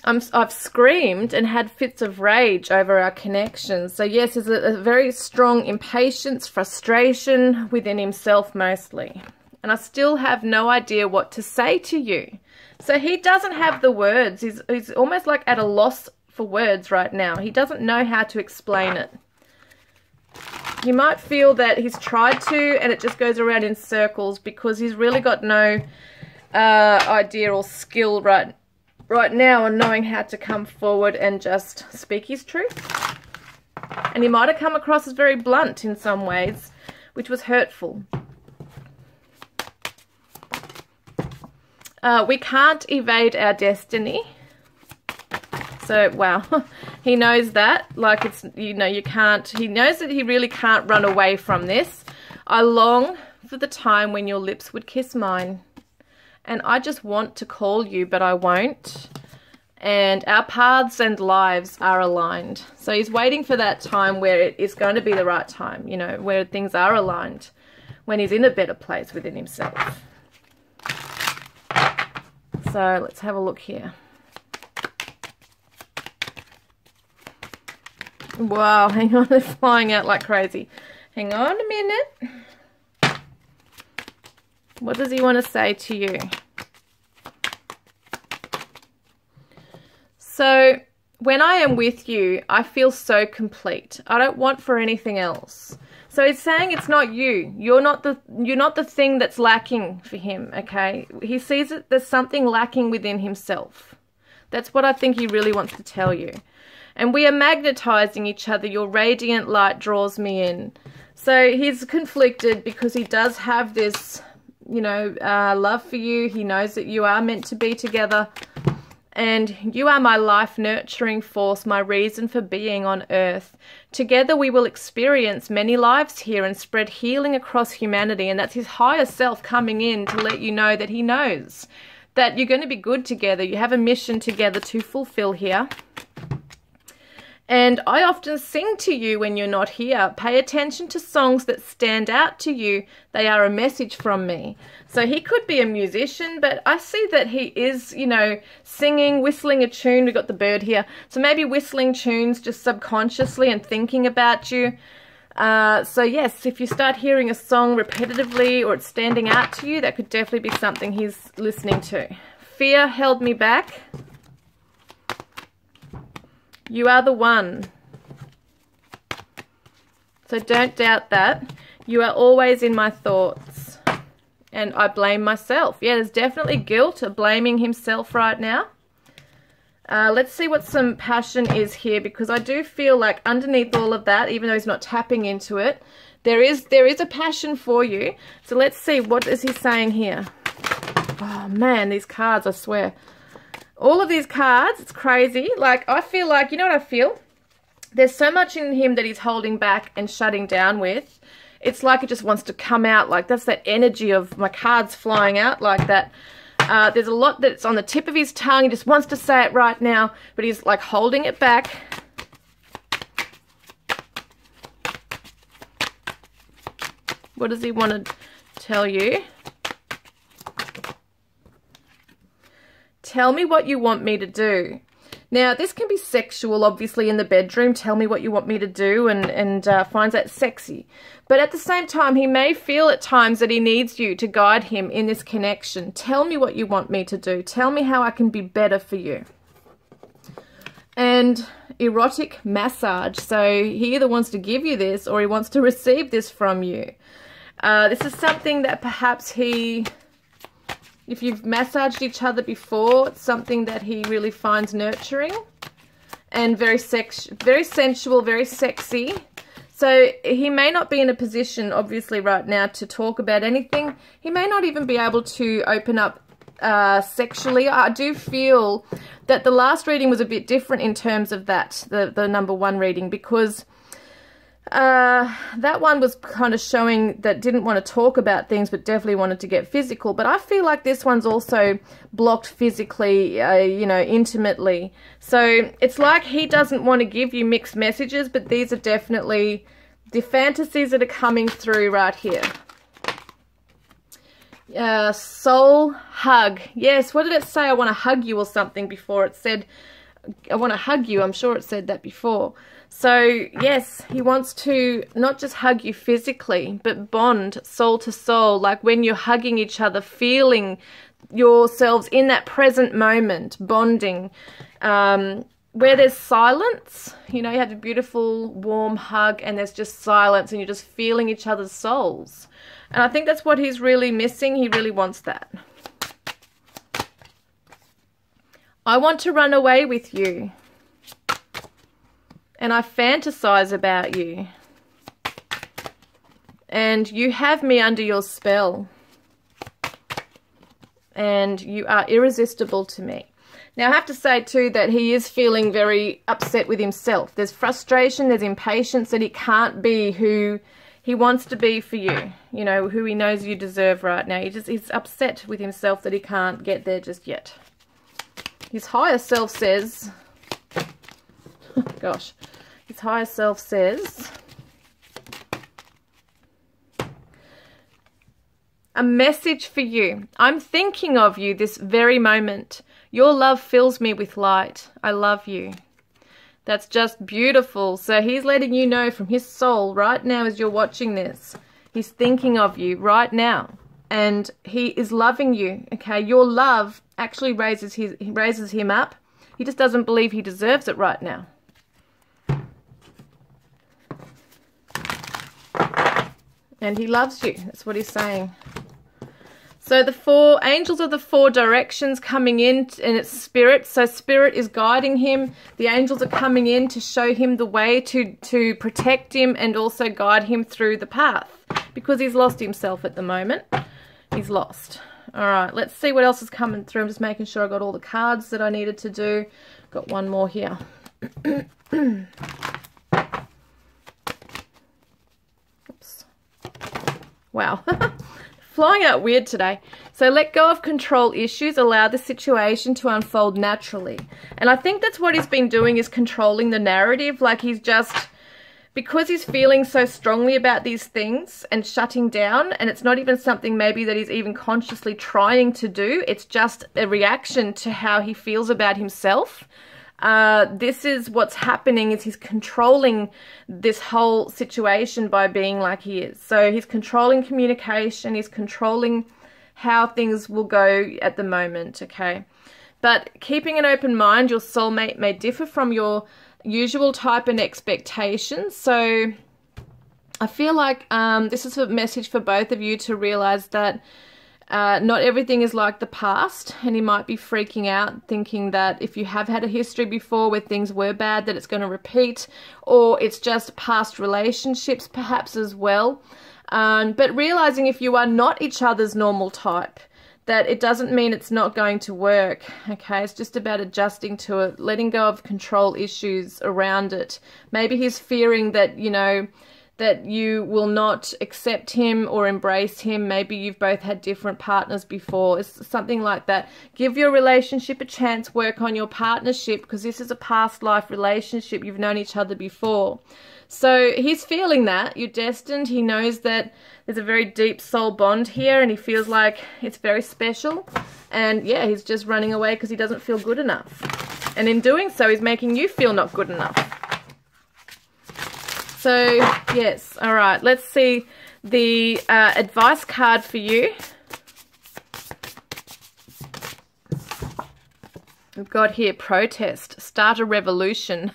I've screamed and had fits of rage over our connection. So yes, there's a very strong impatience, frustration within himself mostly. And I still have no idea what to say to you. So he doesn't have the words. He's almost like at a loss for words right now. He doesn't know how to explain it. You might feel that he's tried to and it just goes around in circles because he's really got no idea or skill right now on knowing how to come forward and just speak his truth. And he might have come across as very blunt in some ways, which was hurtful. We can't evade our destiny. So, wow, he knows that. Like, it's, you know, you can't, he knows that he really can't run away from this. I long for the time when your lips would kiss mine. And I just want to call you, but I won't. And our paths and lives are aligned. So he's waiting for that time where it is going to be the right time, you know, where things are aligned, when he's in a better place within himself. So let's have a look here. Wow, hang on, they're flying out like crazy. Hang on a minute. What does he want to say to you? So, when I am with you, I feel so complete. I don't want for anything else. So he's saying it's not you. You're not the thing that's lacking for him, okay? He sees that there's something lacking within himself. That's what I think he really wants to tell you. And we are magnetizing each other. Your radiant light draws me in. So he's conflicted because he does have this, you know, love for you. He knows that you are meant to be together. And you are my life nurturing force, my reason for being on earth. Together we will experience many lives here and spread healing across humanity. And that's his higher self coming in to let you know that he knows that you're going to be good together. You have a mission together to fulfill here. And I often sing to you when you're not here. Pay attention to songs that stand out to you. They are a message from me. So he could be a musician, but I see that he is, you know, singing, whistling a tune. We've got the bird here. So maybe whistling tunes just subconsciously and thinking about you. So yes, if you start hearing a song repetitively or it's standing out to you, that could definitely be something he's listening to. Fear held me back. You are the one. So don't doubt that. You are always in my thoughts. And I blame myself. Yeah, there's definitely guilt of blaming himself right now. Let's see what some passion is here, because I do feel like underneath all of that, even though he's not tapping into it, there is a passion for you. So let's see, what is he saying here? Oh man, these cards, I swear. All of these cards, it's crazy. Like, I feel like, you know what I feel? There's so much in him that he's holding back and shutting down with. It's like it just wants to come out. Like, that's that energy of my cards flying out like that. There's a lot that's on the tip of his tongue. He just wants to say it right now, but he's like holding it back. What does he want to tell you? Tell me what you want me to do. Now, this can be sexual, obviously, in the bedroom. Tell me what you want me to do, and finds that sexy. But at the same time, he may feel at times that he needs you to guide him in this connection. Tell me what you want me to do. Tell me how I can be better for you. And erotic massage. So he either wants to give you this or he wants to receive this from you. This is something that perhaps he... If you've massaged each other before, it's something that he really finds nurturing and very sensual, very sexy. So he may not be in a position, obviously, right now to talk about anything. He may not even be able to open up sexually. I do feel that the last reading was a bit different in terms of that, the number one reading, because... that one was kind of showing that didn't want to talk about things but definitely wanted to get physical. But I feel like this one's also blocked physically, you know, intimately. So it's like he doesn't want to give you mixed messages, but these are definitely the fantasies that are coming through right here. Soul hug. Yes, what did it say? I want to hug you or something before. It said, I want to hug you. I'm sure it said that before. So, yes, he wants to not just hug you physically, but bond soul to soul, like when you're hugging each other, feeling yourselves in that present moment, bonding. Where there's silence, you know, you have a beautiful, warm hug and there's just silence and you're just feeling each other's souls. And I think that's what he's really missing. He really wants that. I want to run away with you. And I fantasize about you. And you have me under your spell. And you are irresistible to me. Now, I have to say, too, that he is feeling very upset with himself. There's frustration, there's impatience that he can't be who he wants to be for you. You know, who he knows you deserve right now. He's upset with himself that he can't get there just yet. His higher self says... gosh. His higher self says, a message for you. I'm thinking of you this very moment. Your love fills me with light. I love you. That's just beautiful. So he's letting you know from his soul right now as you're watching this. He's thinking of you right now. And he is loving you. Okay, your love actually raises him up. He just doesn't believe he deserves it right now. And he loves you. That's what he's saying. So the four angels of the four directions coming in, and it's spirit. So spirit is guiding him. The angels are coming in to show him the way, to protect him and also guide him through the path. Because he's lost himself at the moment. He's lost. All right, let's see what else is coming through. I'm just making sure I got all the cards that I needed to do. Got one more here. Oops. Wow. Flying out weird today. So let go of control issues. Allow the situation to unfold naturally. And I think that's what he's been doing, is controlling the narrative. Like he's just... because he's feeling so strongly about these things and shutting down, and it's not even something maybe that he's even consciously trying to do. It's just a reaction to how he feels about himself. This is what's happening, is he's controlling this whole situation by being like he is. So he's controlling communication, he's controlling how things will go at the moment, okay? But keeping an open mind, your soulmate may differ from your usual type and expectations. So I feel like this is a message for both of you to realize that not everything is like the past, and you might be freaking out thinking that if you have had a history before where things were bad, that it's going to repeat, or it's just past relationships perhaps as well. But realizing if you are not each other's normal type, that it doesn't mean it's not going to work, okay? It's just about adjusting to it, letting go of control issues around it. Maybe he's fearing that, you know, that you will not accept him or embrace him. Maybe you've both had different partners before. It's something like that. Give your relationship a chance. Work on your partnership, because this is a past life relationship. You've known each other before. So he's feeling that. You're destined. He knows that there's a very deep soul bond here, and he feels like it's very special. And yeah, he's just running away because he doesn't feel good enough. And in doing so, he's making you feel not good enough. So, yes, all right, let's see the advice card for you. We've got here, protest, start a revolution.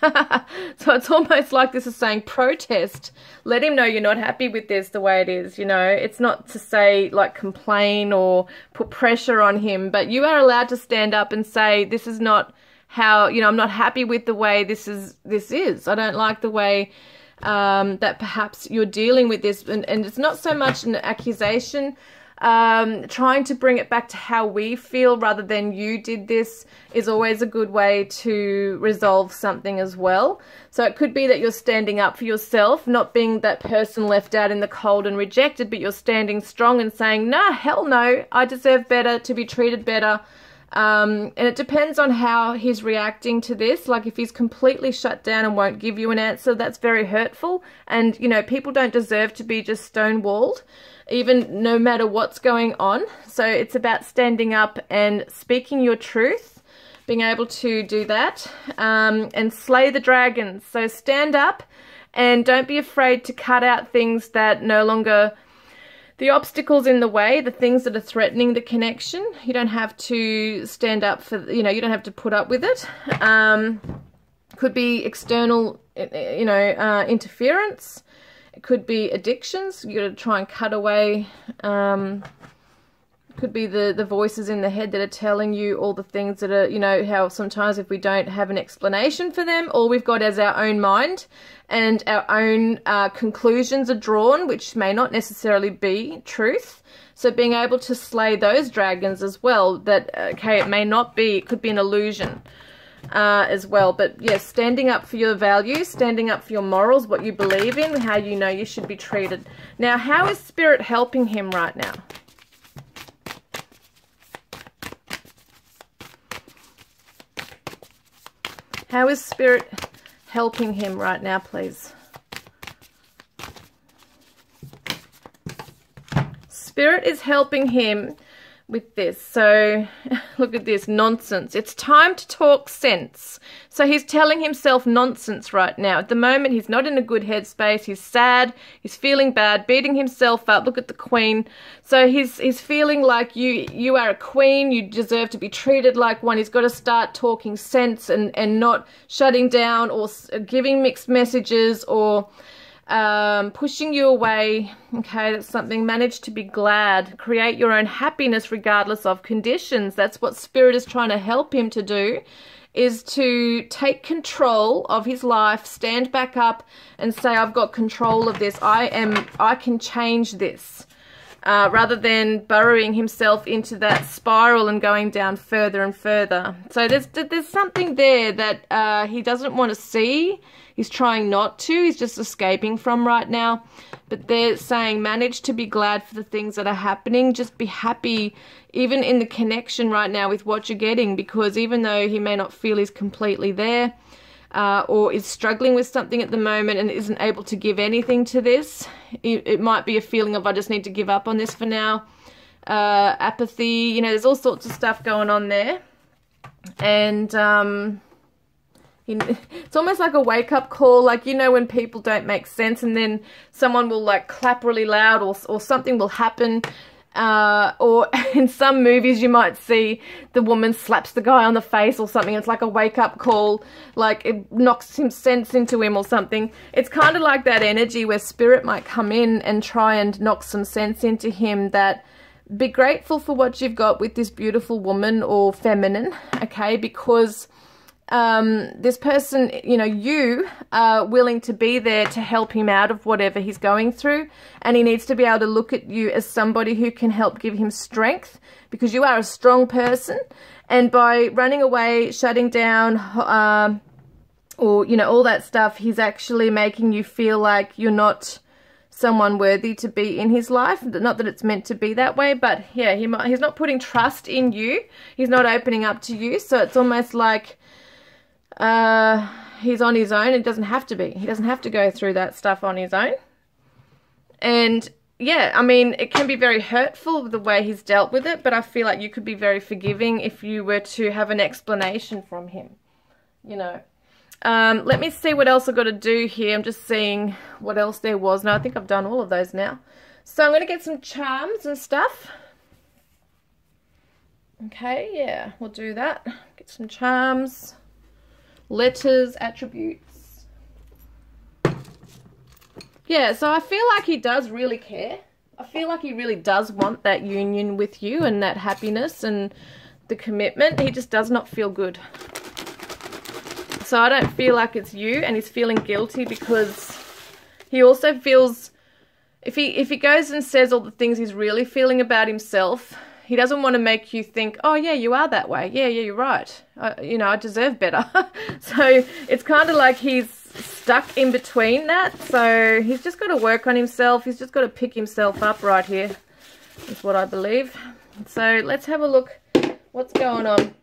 So it's almost like this is saying protest. Let him know you're not happy with this the way it is, you know. It's not to say, like, complain or put pressure on him, but you are allowed to stand up and say, this is not how, you know, I'm not happy with the way this is. I don't like the way that perhaps you're dealing with this, and it's not so much an accusation, trying to bring it back to how we feel rather than you did this is always a good way to resolve something as well. So it could be that you're standing up for yourself, not being that person left out in the cold and rejected, but you're standing strong and saying, nah, hell no, I deserve better, to be treated better. And it depends on how he's reacting to this. Like, if he's completely shut down and won't give you an answer, that's very hurtful. And, you know, people don't deserve to be just stonewalled, even no matter what's going on. So it's about standing up and speaking your truth, being able to do that, and slay the dragons. So stand up and don't be afraid to cut out things that no longer... the obstacles in the way, the things that are threatening the connection. You don't have to stand up for, you know, you don't have to put up with it. Could be external, you know, interference. It could be addictions. You got to try and cut away. Could be the voices in the head that are telling you all the things that are, you know, how sometimes if we don't have an explanation for them, all we've got is our own mind, and our own conclusions are drawn, which may not necessarily be truth. So being able to slay those dragons as well, that, okay, it may not be, it could be an illusion as well. But yes, standing up for your values, standing up for your morals, what you believe in, how you know you should be treated. Now, how is Spirit helping him right now? How is Spirit helping him right now, please? Spirit is helping him with this. So look at this, nonsense. It's time to talk sense. So he's telling himself nonsense right now. At the moment, he's not in a good headspace. He's sad. He's feeling bad, beating himself up. Look at the Queen. So he's feeling like you are a queen. You deserve to be treated like one. He's got to start talking sense and not shutting down or giving mixed messages or pushing you away. Okay, that's something. Manage to be glad. Create your own happiness regardless of conditions. That's what Spirit is trying to help him to do, is to take control of his life, stand back up and say, I've got control of this. I can change this. Rather than burrowing himself into that spiral and going down further and further. So there's something there that he doesn't want to see. He's trying not to. He's just escaping from right now. But they're saying manage to be glad for the things that are happening. Just be happy even in the connection right now with what you're getting, because even though he may not feel he's completely there, or is struggling with something at the moment and isn't able to give anything to this, it might be a feeling of, I just need to give up on this for now. Apathy, you know, there's all sorts of stuff going on there. And it's almost like a wake-up call, like, you know, when people don't make sense and then someone will, like, clap really loud or something will happen Or in some movies you might see the woman slaps the guy on the face or something. It's like a wake-up call, like it knocks some sense into him or something. It's kind of like that energy where spirit might come in and try and knock some sense into him, that be grateful for what you've got with this beautiful woman or feminine, okay, because this person, you know, you are willing to be there to help him out of whatever he's going through, and he needs to be able to look at you as somebody who can help give him strength, because you are a strong person. And by running away, shutting down, or, you know, all that stuff, he's actually making you feel like you're not someone worthy to be in his life. Not that it's meant to be that way, but yeah, he's not putting trust in you. He's not opening up to you. So it's almost like he's on his own. It doesn't have to be. He doesn't have to go through that stuff on his own. And yeah, I mean, it can be very hurtful the way he's dealt with it, but I feel like you could be very forgiving if you were to have an explanation from him, you know. Let me see what else I've got to do here. I'm just seeing what else there was. No, I think I've done all of those now. So I'm going to get some charms and stuff. Okay, yeah, we'll do that. Get some charms, letters, attributes. Yeah, so I feel like he does really care. I feel like he really does want that union with you and that happiness and the commitment. He just does not feel good. So I don't feel like it's you, and he's feeling guilty because he also feels, if he goes and says all the things he's really feeling about himself, he doesn't want to make you think, oh yeah, you are that way. Yeah, you're right. You know, I deserve better. So it's kind of like he's stuck in between that. So he's just got to work on himself. He's just got to pick himself up right here, is what I believe. So let's have a look what's going on.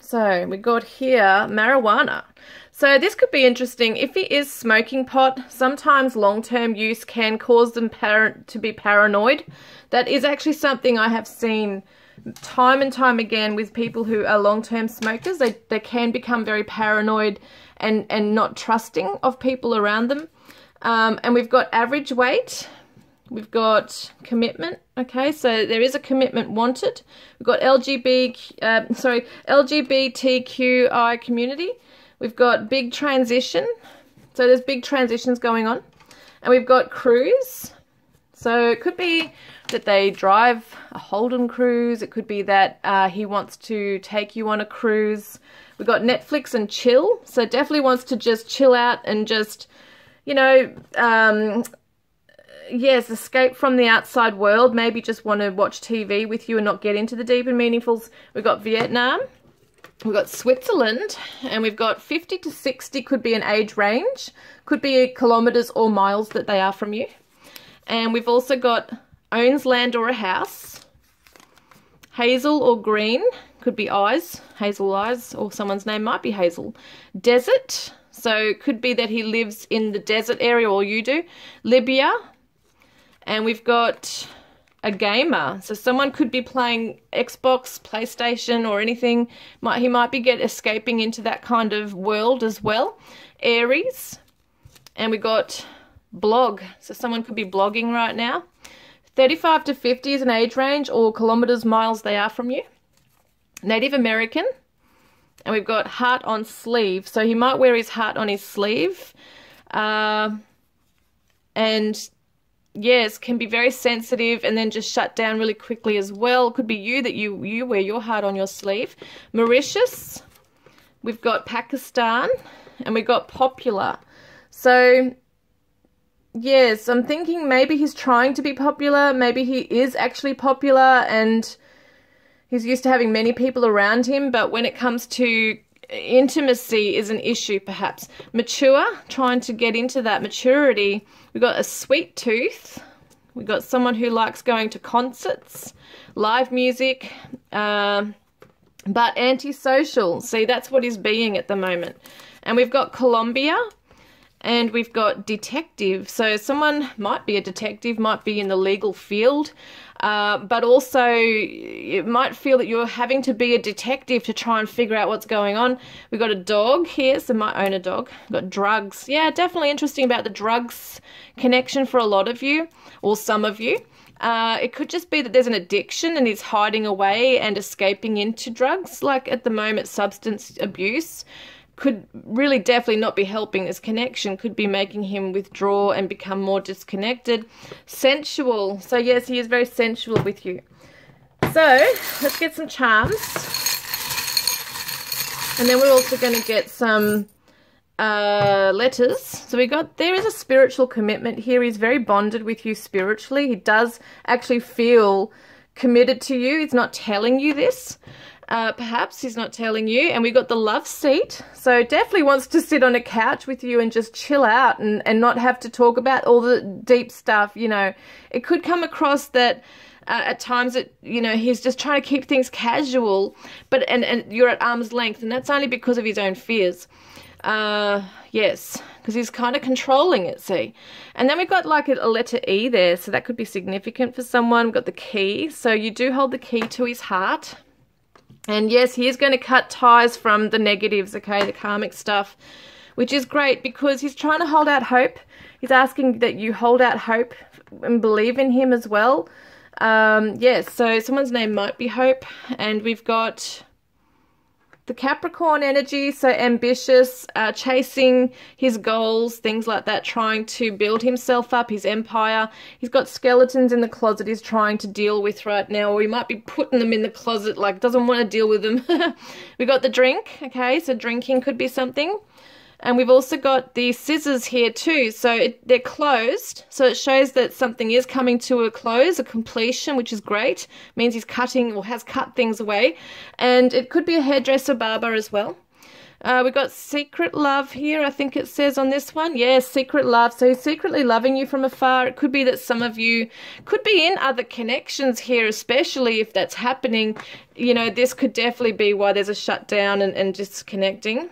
So we got here marijuana. So this could be interesting. If he is smoking pot, sometimes long-term use can cause them to be paranoid. That is actually something I have seen time and time again with people who are long-term smokers. They can become very paranoid and not trusting of people around them. And we've got average weight. We've got commitment, okay, so there is a commitment wanted. We've got LGBTQI community. We've got big transition, so there's big transitions going on. And we've got cruise, so it could be that they drive a Holden cruise. It could be that he wants to take you on a cruise. We've got Netflix and chill, so definitely wants to just chill out and just, you know, yes, escape from the outside world. Maybe just want to watch TV with you and not get into the deep and meaningfuls. We've got Vietnam. We've got Switzerland. And we've got 50 to 60 could be an age range. Could be kilometres or miles that they are from you. And we've also got owns land or a house. Hazel or green. Could be eyes. Hazel eyes. Or someone's name might be Hazel. Desert. So it could be that he lives in the desert area, or you do. Libya. And we've got a gamer. So someone could be playing Xbox, PlayStation, or anything. He might be escaping into that kind of world as well. Aries. And we got blog. So someone could be blogging right now. 35 to 50 is an age range, or kilometres, miles they are from you. Native American. And we've got heart on sleeve. So he might wear his heart on his sleeve. And yes, can be very sensitive and then just shut down really quickly as well. It could be you, that you wear your heart on your sleeve. Mauritius. We've got Pakistan. And we've got popular. So yes, I'm thinking maybe he's trying to be popular. Maybe he is actually popular and he's used to having many people around him. But when it comes to intimacy is an issue perhaps. Mature, trying to get into that maturity. We've got a sweet tooth. We've got someone who likes going to concerts, live music, but antisocial. See, that's what he's being at the moment. And we've got Colombia, and we've got detective. So someone might be a detective, might be in the legal field. But also it might feel that you're having to be a detective to try and figure out what's going on. We've got a dog here, so might own a dog. We've got drugs. Yeah, definitely interesting about the drugs connection for a lot of you, or some of you. It could just be that there's an addiction and he's hiding away and escaping into drugs. Like at the moment, substance abuse could really definitely not be helping this connection, could be making him withdraw and become more disconnected. Sensual. So yes, he is very sensual with you. So let's get some charms. And then we're also going to get some letters. So there is a spiritual commitment here. He's very bonded with you spiritually. He does actually feel committed to you. He's not telling you this. Perhaps he's not telling you. And we got the love seat. So definitely wants to sit on a couch with you and just chill out and not have to talk about all the deep stuff. You know, it could come across that at times that, you know, he's just trying to keep things casual, but and you're at arm's length, and that's only because of his own fears. Yes, because he's kind of controlling it, see. And then we've got like a letter E there, so that could be significant for someone. We've got the key, so you do hold the key to his heart. And yes, he is going to cut ties from the negatives, okay, the karmic stuff, which is great because he's trying to hold out hope. He's asking that you hold out hope and believe in him as well. Yes, so someone's name might be Hope. And we've got the Capricorn energy, so ambitious, chasing his goals, things like that, trying to build himself up, his empire. He's got skeletons in the closet he's trying to deal with right now, or he might be putting them in the closet, like doesn't want to deal with them. We got the drink, okay, so drinking could be something. And we've also got the scissors here too, so they're closed, so it shows that something is coming to a close, a completion, which is great. It means he's cutting or has cut things away. And it could be a hairdresser, barber as well. We've got secret love here, I think it says on this one. Yes, secret love. So he's secretly loving you from afar. It could be that some of you could be in other connections here, especially if that's happening. You know, this could definitely be why there's a shutdown and disconnecting.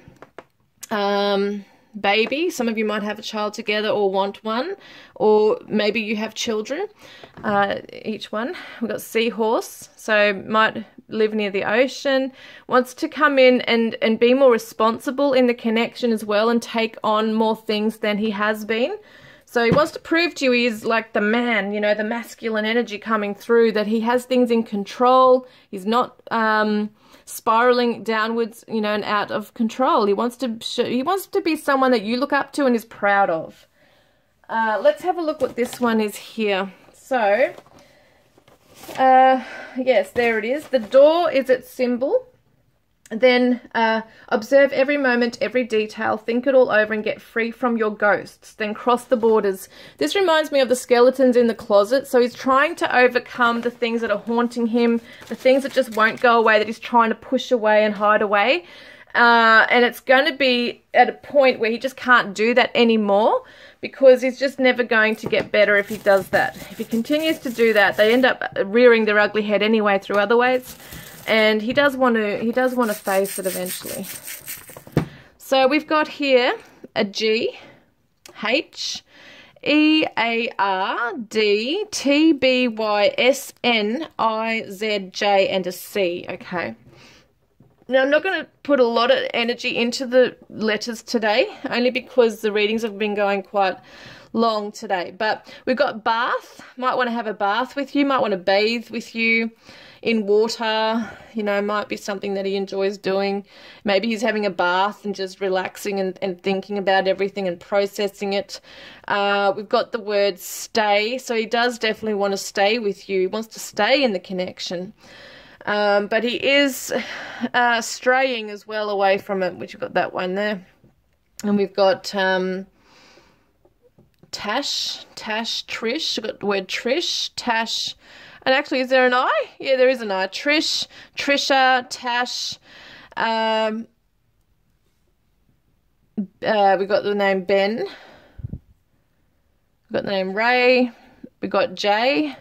Baby, some of you might have a child together or want one, or maybe you have children, each one. We've got seahorse, so might live near the ocean, wants to come in and be more responsible in the connection as well and take on more things than he has been. So he wants to prove to you he's like the man, you know, the masculine energy coming through, that he has things in control. He's not spiraling downwards, you know, and out of control. He wants to be someone that you look up to and is proud of. Let's have a look what this one is here. So, yes, there it is. The door is its symbol. Then observe every moment, every detail, think it all over and get free from your ghosts. Then cross the borders. This reminds me of the skeletons in the closet. So he's trying to overcome the things that are haunting him, the things that just won't go away, that he's trying to push away and hide away. And it's going to be at a point where he just can't do that anymore, because he's just never going to get better if he does that. If he continues to do that, they end up rearing their ugly head anyway through other ways. And he does want to face it eventually. So we've got here a G, H, E, A, R, D, T, B, Y, S, N, I, Z, J, and a C, okay. Now, I'm not going to put a lot of energy into the letters today, only because the readings have been going quite long today. But we've got bath, might want to have a bath with you, might want to bathe with you in water, you know, might be something that he enjoys doing. Maybe he's having a bath and just relaxing and thinking about everything and processing it. We've got the word stay, so he does definitely want to stay with you. He wants to stay in the connection. But he is straying as well away from it, which we've got that one there. And we've got Tash, Trish. We've got the word Trish, Tash. And actually, is there an I? Yeah, there is an I. Trish, Trisha, Tash. We got the name Ben. We got the name Ray. We got Jay.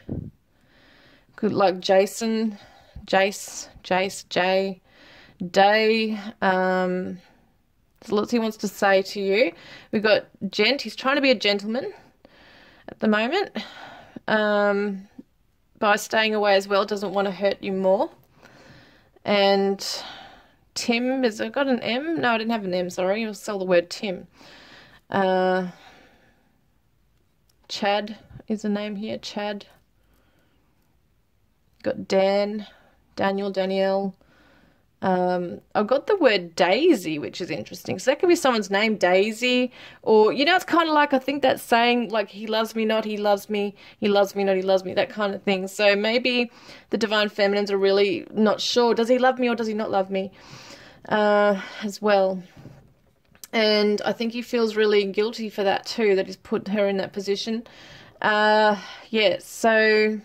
Good like Jason, Jace, Jay, Day. There's lots he wants to say to you. We got Gent. He's trying to be a gentleman at the moment. by staying away as well, doesn't want to hurt you more. And Tim, has I got an M? No, I didn't have an M, sorry. I'll sell the word Tim. Chad is a name here, Chad. Got Dan, Daniel, Danielle. I've got the word Daisy, which is interesting. So that could be someone's name, Daisy. Or, you know, it's kind of like, I think that's saying, like, he loves me, not he loves me, he loves me, not he loves me, that kind of thing. So maybe the Divine Feminines are really not sure. Does he love me or does he not love me? As well. And I think he feels really guilty for that too, that he's put her in that position. Yeah, so...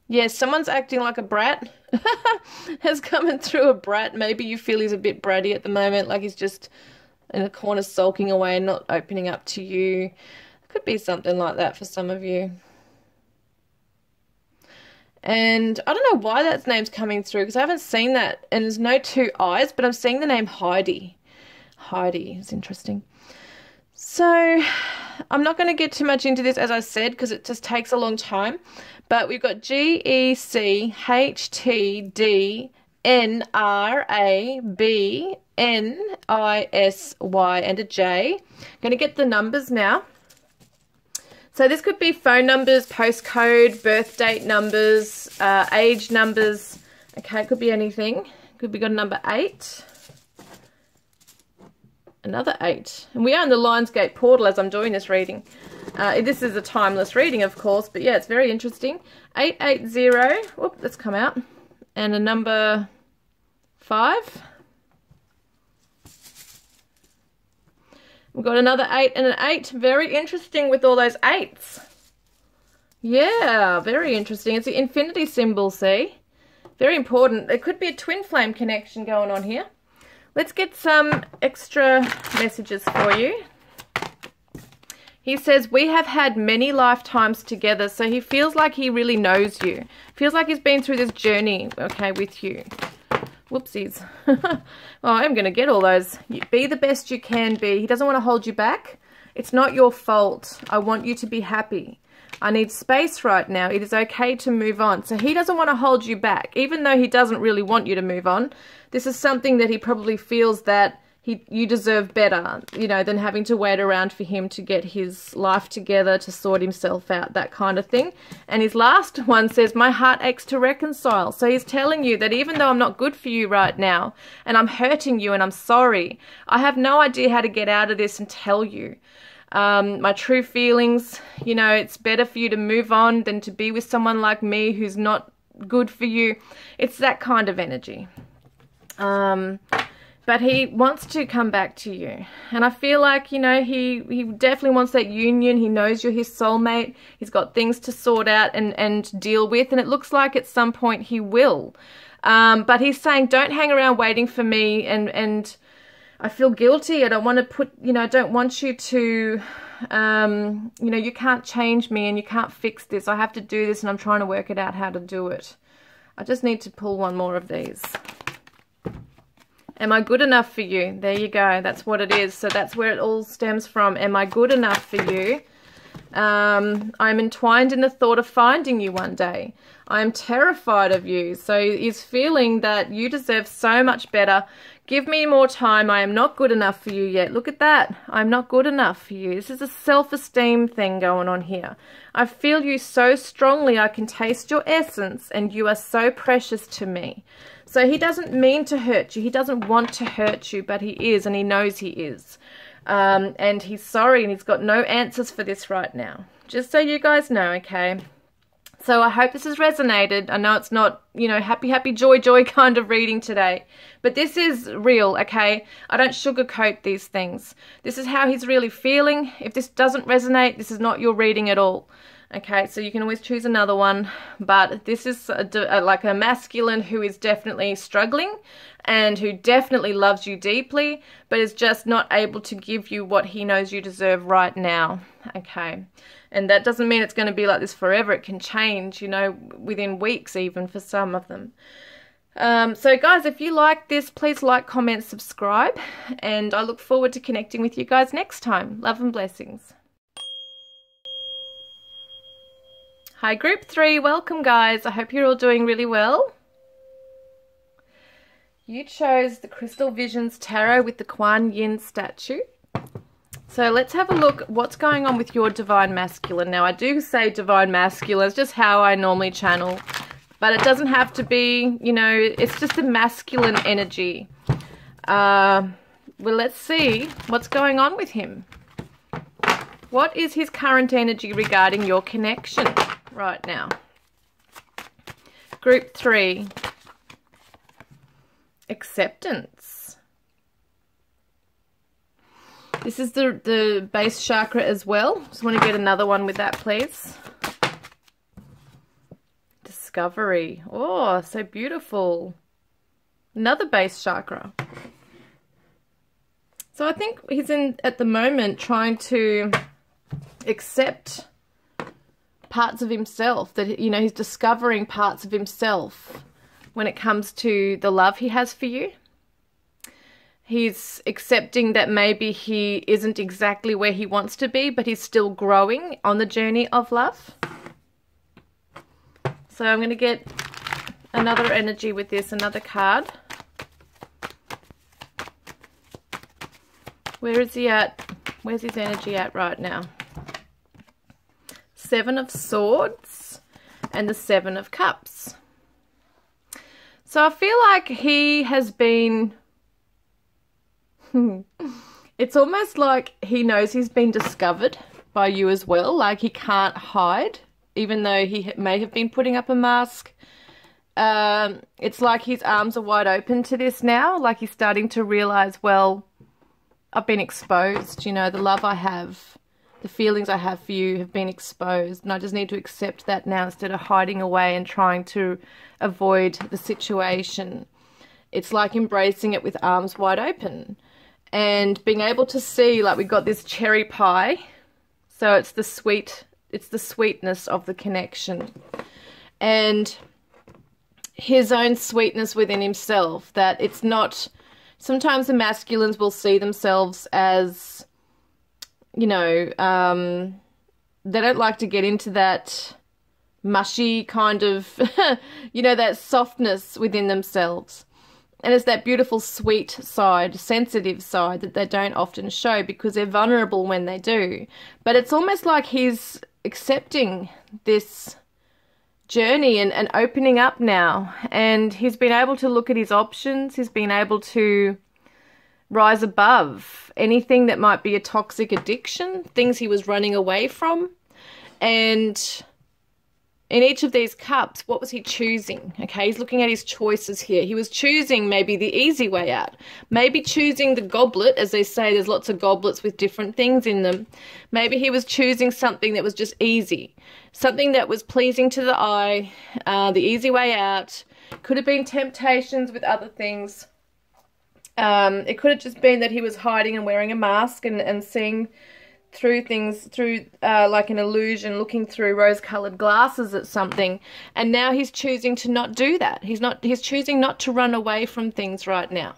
yeah, someone's acting like a brat. Has coming through a brat. Maybe you feel he's a bit bratty at the moment, like he's just in a corner sulking away and not opening up to you. Could be something like that for some of you. And I don't know why that name's coming through, because I haven't seen that. And there's no two eyes, but I'm seeing the name Heidi. Heidi is interesting. So I'm not going to get too much into this, as I said, because it just takes a long time. But we've got GECHTDNRABNISY and a J. Going to get the numbers now. So this could be phone numbers, postcode, birth date numbers, age numbers. Okay, it could be anything. Could be got a number 8. Another 8. And we are in the Lionsgate portal as I'm doing this reading. This is a timeless reading, of course, but yeah, it's very interesting. 880. Whoop, let's come out. And a number 5. We've got another 8 and an 8. Very interesting with all those 8s. Yeah, very interesting. It's the infinity symbol, see? Very important. There could be a twin flame connection going on here. Let's get some extra messages for you. He says, we have had many lifetimes together, so he feels like he really knows you. Feels like he's been through this journey, okay, with you. Whoopsies. Well, I'm going to get all those. Be the best you can be. He doesn't want to hold you back. It's not your fault. I want you to be happy. I need space right now. It is okay to move on. So he doesn't want to hold you back, even though he doesn't really want you to move on. This is something that he probably feels that you deserve better, you know, than having to wait around for him to get his life together, to sort himself out, that kind of thing. And his last one says, my heart aches to reconcile. So he's telling you that even though I'm not good for you right now, and I'm hurting you and I'm sorry, I have no idea how to get out of this and tell you. My true feelings, you know, it's better for you to move on than to be with someone like me who's not good for you. It's that kind of energy. But he wants to come back to you. And I feel like, you know, he definitely wants that union. He knows you're his soulmate. He's got things to sort out and deal with. And it looks like at some point he will. But he's saying, don't hang around waiting for me. And I feel guilty. I don't want to put, you know, I don't want you to, you know, you can't change me and you can't fix this. I have to do this and I'm trying to work it out how to do it. I just need to pull one more of these. Am I good enough for you? There you go. That's what it is. So that's where it all stems from. Am I good enough for you? I'm entwined in the thought of finding you one day. I am terrified of you. So he's feeling that you deserve so much better. Give me more time. I am not good enough for you yet. Look at that. I'm not good enough for you. This is a self-esteem thing going on here. I feel you so strongly. I can taste your essence and you are so precious to me. So he doesn't mean to hurt you. He doesn't want to hurt you, but he is, and he knows he is. And he's sorry, and he's got no answers for this right now. Just so you guys know, okay? So I hope this has resonated. I know it's not, you know, happy, happy, joy, joy kind of reading today. But this is real, okay? I don't sugarcoat these things. This is how he's really feeling. If this doesn't resonate, this is not your reading at all. Okay, so you can always choose another one, but this is like a masculine who is definitely struggling and who definitely loves you deeply, but is just not able to give you what he knows you deserve right now. Okay, and that doesn't mean it's going to be like this forever. It can change, you know, within weeks even for some of them. So guys, if you like this, please like, comment, subscribe, and I look forward to connecting with you guys next time. Love and blessings. Hi, group 3. Welcome, guys. I hope you're all doing really well. You chose the Crystal Visions Tarot with the Kuan Yin statue. So let's have a look what's going on with your Divine Masculine. Now, I do say Divine Masculine. It's just how I normally channel. But it doesn't have to be, you know, it's just a masculine energy. Well, let's see what's going on with him. What is his current energy regarding your connection right now? Group 3. Acceptance. This is the base chakra as well. Just want to get another one with that, please. Discovery. Oh, so beautiful. Another base chakra. So I think he's at the moment trying to accept parts of himself, that, you know, he's discovering parts of himself when it comes to the love he has for you. He's accepting that maybe he isn't exactly where he wants to be, but he's still growing on the journey of love. So I'm going to get another energy with this, another card. Where is he at? Where's his energy at right now? 7 of Swords and the 7 of Cups. So I feel like he has been... It's almost like he knows he's been discovered by you as well. Like he can't hide, even though he may have been putting up a mask. It's like his arms are wide open to this now. Like he's starting to realize, well, I've been exposed, you know, the love I have, the feelings I have for you have been exposed, and I just need to accept that now instead of hiding away and trying to avoid the situation. It's like embracing it with arms wide open and being able to see, like we got this cherry pie, so it's the sweetness of the connection and his own sweetness within himself, that it's not... Sometimes the masculines will see themselves as, you know, they don't like to get into that mushy kind of, you know, that softness within themselves. And it's that beautiful sweet side, sensitive side that they don't often show because they're vulnerable when they do. But it's almost like he's accepting this journey and opening up now, and he's been able to look at his options. He's been able to rise above anything that might be a toxic addiction, things he was running away from. And in each of these cups, what was he choosing? Okay, he's looking at his choices here. He was choosing maybe the easy way out, maybe choosing the goblet. As they say, there's lots of goblets with different things in them. Maybe he was choosing something that was just easy, something that was pleasing to the eye, the easy way out. Could have been temptations with other things. It could have just been that he was hiding and wearing a mask and seeing through things, through like an illusion, looking through rose-colored glasses at something. And now he's choosing to not do that. He's choosing not to run away from things right now.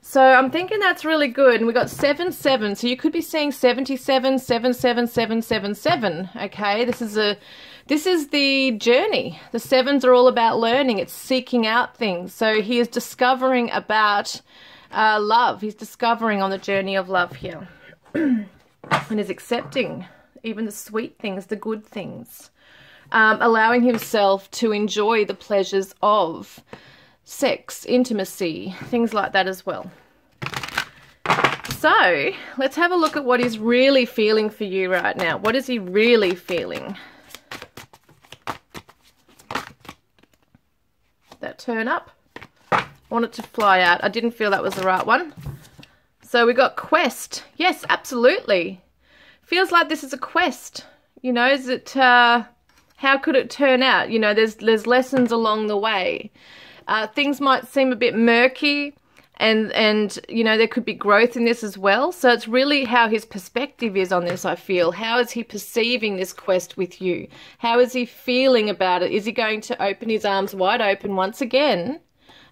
So I'm thinking that's really good. And we got 7, 7. So you could be seeing 77, 7, 7, 7, 7, 7. Okay, this is the journey. The 7s are all about learning. It's seeking out things. So he is discovering about love. He's discovering on the journey of love here. And is accepting even the sweet things, the good things. Allowing himself to enjoy the pleasures of sex, intimacy, things like that as well. So let's have a look at what he's really feeling for you right now. What is he really feeling? That turn up. I want it to fly out. I didn't feel that was the right one. So we got quest. Yes, absolutely. Feels like this is a quest. You know, is it, how could it turn out? You know, there's lessons along the way. Things might seem a bit murky and, you know, there could be growth in this as well. So it's really how his perspective is on this, I feel. How is he perceiving this quest with you? How is he feeling about it? Is he going to open his arms wide open once again?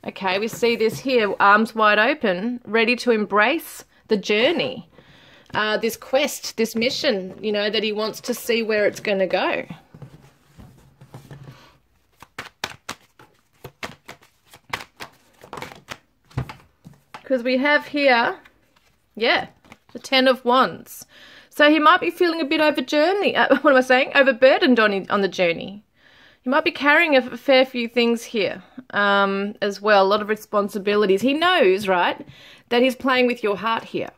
Okay, we see this here, arms wide open, ready to embrace the journey, this quest, this mission, you know, that he wants to see where it's going to go. Because we have here, yeah, the 10 of Wands. So he might be feeling a bit overburdened on the journey. He might be carrying a fair few things here as well, a lot of responsibilities. He knows, right, that he's playing with your heart here.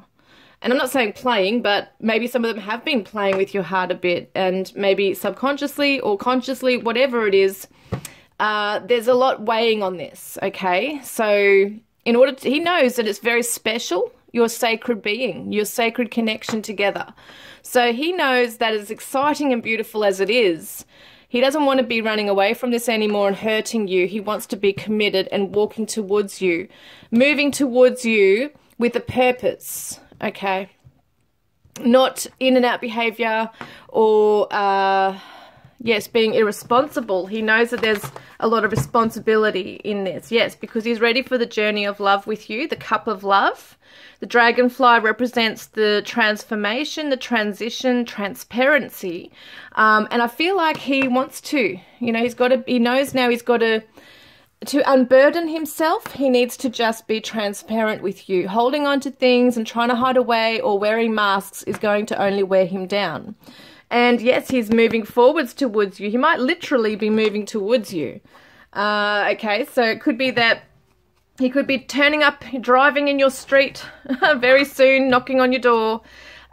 And I'm not saying playing, but maybe some of them have been playing with your heart a bit, and maybe subconsciously or consciously, whatever it is, there's a lot weighing on this, okay? So he knows that it's very special, your sacred being, your sacred connection together. So he knows that as exciting and beautiful as it is, he doesn't want to be running away from this anymore and hurting you. He wants to be committed and walking towards you, moving towards you with a purpose, okay? Not in and out behavior or, yes, being irresponsible. He knows that there's a lot of responsibility in this, yes, because he's ready for the journey of love with you, the cup of love. The dragonfly represents the transformation, the transition, transparency. And I feel like he wants to, you know, he knows now he's got to unburden himself. He needs to just be transparent with you. Holding on to things and trying to hide away or wearing masks is going to only wear him down. And yes, he's moving forwards towards you. He might literally be moving towards you. Okay, so it could be that he could be turning up, driving in your street very soon, knocking on your door.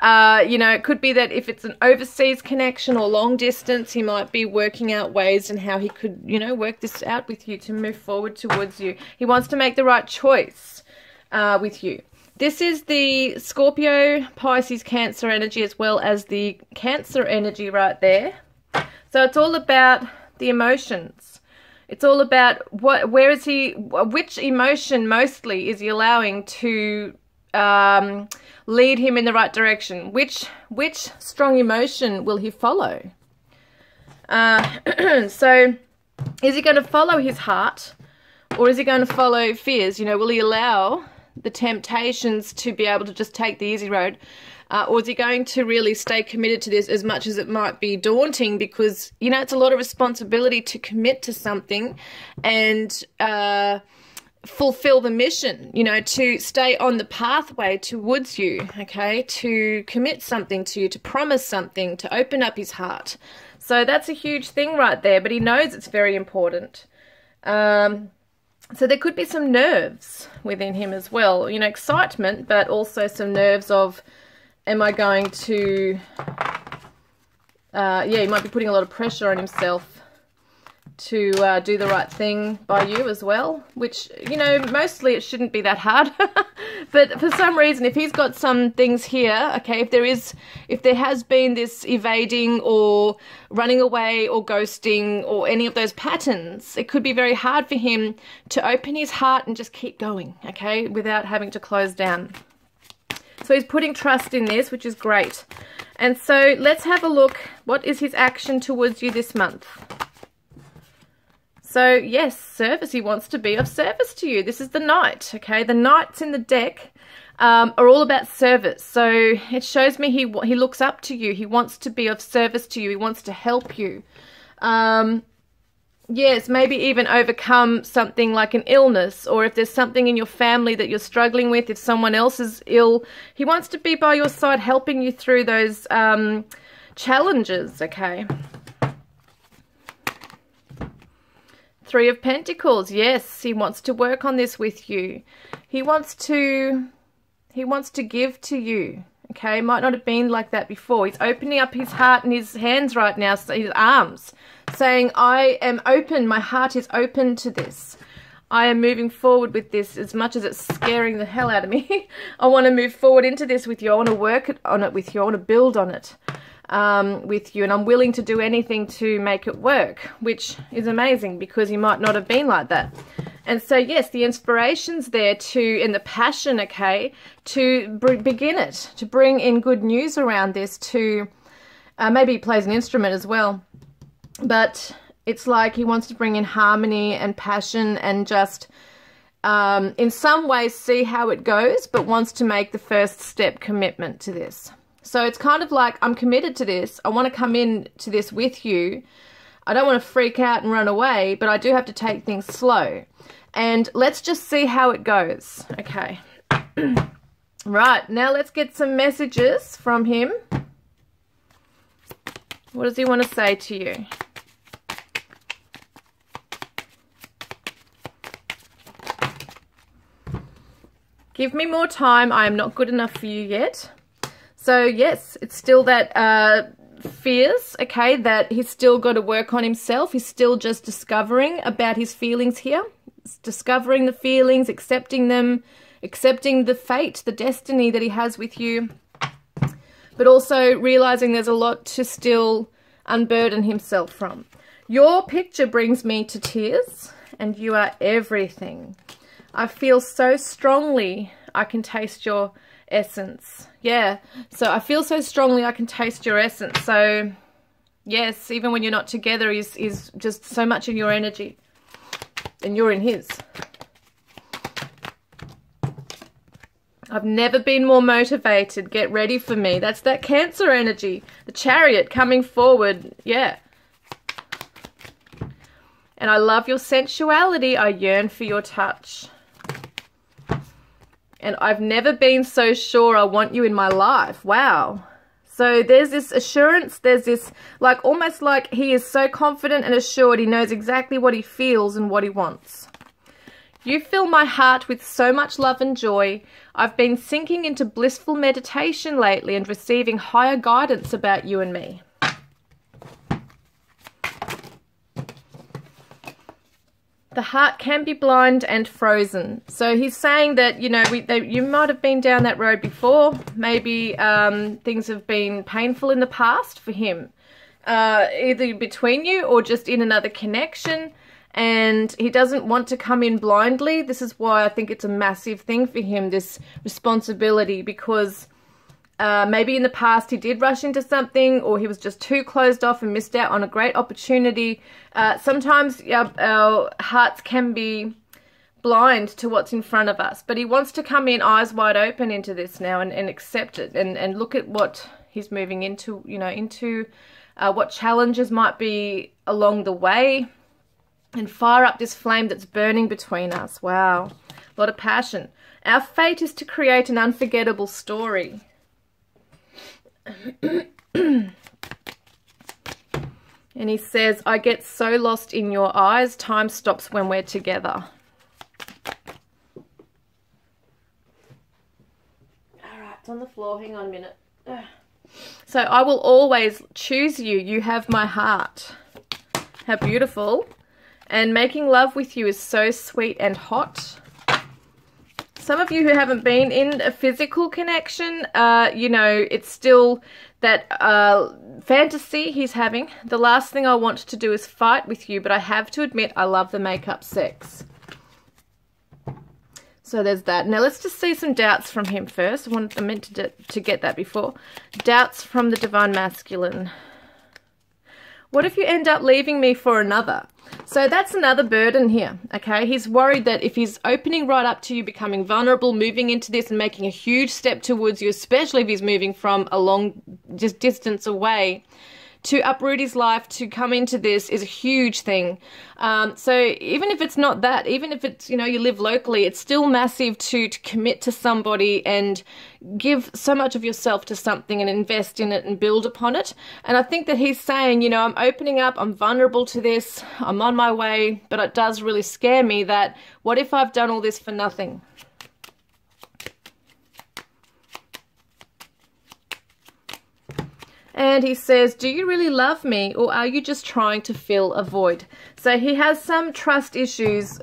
You know, it could be that if it's an overseas connection or long distance, he might be working out ways and how he could, you know, work this out with you to move forward towards you. He wants to make the right choice with you. This is the Scorpio, Pisces, Cancer energy, as well as the Cancer energy right there. So it's all about the emotions. It's all about which emotion mostly is he allowing to lead him in the right direction? Which strong emotion will he follow? So is he going to follow his heart, or is he going to follow fears? You know, will he allow the temptations to be able to just take the easy road? Or is he going to really stay committed to this, as much as it might be daunting? Because, you know, it's a lot of responsibility to commit to something and fulfill the mission, you know, to stay on the pathway towards you, okay, to commit something to you, to promise something, to open up his heart. So that's a huge thing right there, but he knows it's very important. So there could be some nerves within him as well, you know, excitement, but also some nerves of, am I going to, yeah, he might be putting a lot of pressure on himself to do the right thing by you as well, which, you know, mostly it shouldn't be that hard. But for some reason, if he's got some things here, okay, if there has been this evading or running away or ghosting or any of those patterns, it could be very hard for him to open his heart and just keep going, okay, without having to close down. So he's putting trust in this, which is great. And so let's have a look. What is his action towards you this month? So yes, service. He wants to be of service to you. This is the Knight, okay? The Knights in the deck are all about service. So it shows me he looks up to you. He wants to be of service to you. He wants to help you. Yes, maybe even overcome something like an illness, or if there's something in your family that you're struggling with, if someone else is ill, he wants to be by your side helping you through those challenges, okay? Three of Pentacles, yes, he wants to work on this with you. He wants to give to you, okay? Might not have been like that before. He's opening up his heart and his hands right now, so his arms, saying, I am open, my heart is open to this. I am moving forward with this, as much as it's scaring the hell out of me. I want to move forward into this with you. I want to work on it with you. I want to build on it with you. And I'm willing to do anything to make it work, which is amazing, because he might not have been like that. And so, yes, the inspiration's there and the passion, okay, to begin it, to bring in good news around this, to maybe he plays an instrument as well. But it's like he wants to bring in harmony and passion and just, in some ways, see how it goes, but wants to make the first step commitment to this. So it's kind of like, I'm committed to this. I want to come in to this with you. I don't want to freak out and run away, but I do have to take things slow. And let's just see how it goes. Okay. Right, now let's get some messages from him. What does he want to say to you? Give me more time. I am not good enough for you yet. So yes, it's still that fears, okay, that he's still got to work on himself. He's still just discovering about his feelings here. Discovering the feelings, accepting them, accepting the fate, the destiny that he has with you. But also realizing there's a lot to still unburden himself from. Your picture brings me to tears, and you are everything. I feel so strongly I can taste your essence. Yeah, so I feel so strongly I can taste your essence. So, yes, even when you're not together, he's just so much in your energy. And you're in his. I've never been more motivated. Get ready for me. That's that Cancer energy. The Chariot coming forward. Yeah. And I love your sensuality. I yearn for your touch. And I've never been so sure I want you in my life. Wow. So there's this assurance. There's this, like, almost like he is so confident and assured. He knows exactly what he feels and what he wants. You fill my heart with so much love and joy. I've been sinking into blissful meditation lately and receiving higher guidance about you and me. The heart can be blind and frozen. So he's saying that, you know, you might have been down that road before. Maybe things have been painful in the past for him. Either between you or just in another connection. And he doesn't want to come in blindly. This is why I think it's a massive thing for him, this responsibility, because maybe in the past he did rush into something, or he was just too closed off and missed out on a great opportunity. Sometimes our hearts can be blind to what's in front of us, but he wants to come in eyes wide open into this now and accept it and look at what he's moving into, you know, into what challenges might be along the way, and fire up this flame that's burning between us. Wow, a lot of passion. Our fate is to create an unforgettable story. And he says, I get so lost in your eyes, time stops when we're together. Alright, it's on the floor, hang on a minute. So I will always choose you, you have my heart. How beautiful. And making love with you is so sweet and hot. Some of you who haven't been in a physical connection, you know, it's still that fantasy he's having. The last thing I want to do is fight with you, but I have to admit I love the make-up sex. So there's that. Now let's just see some doubts from him first. I meant to get that before. Doubts from the Divine Masculine. What if you end up leaving me for another? So that's another burden here, okay? He's worried that if he's opening right up to you, becoming vulnerable, moving into this and making a huge step towards you, especially if he's moving from a long distance away, to uproot his life, to come into this is a huge thing. So even if it's not that, even if it's, you know, you live locally, it's still massive to commit to somebody and give so much of yourself to something and invest in it and build upon it. And I think that he's saying, you know, I'm opening up, I'm vulnerable to this, I'm on my way, but it does really scare me that what if I've done all this for nothing? And he says, do you really love me, or are you just trying to fill a void? So he has some trust issues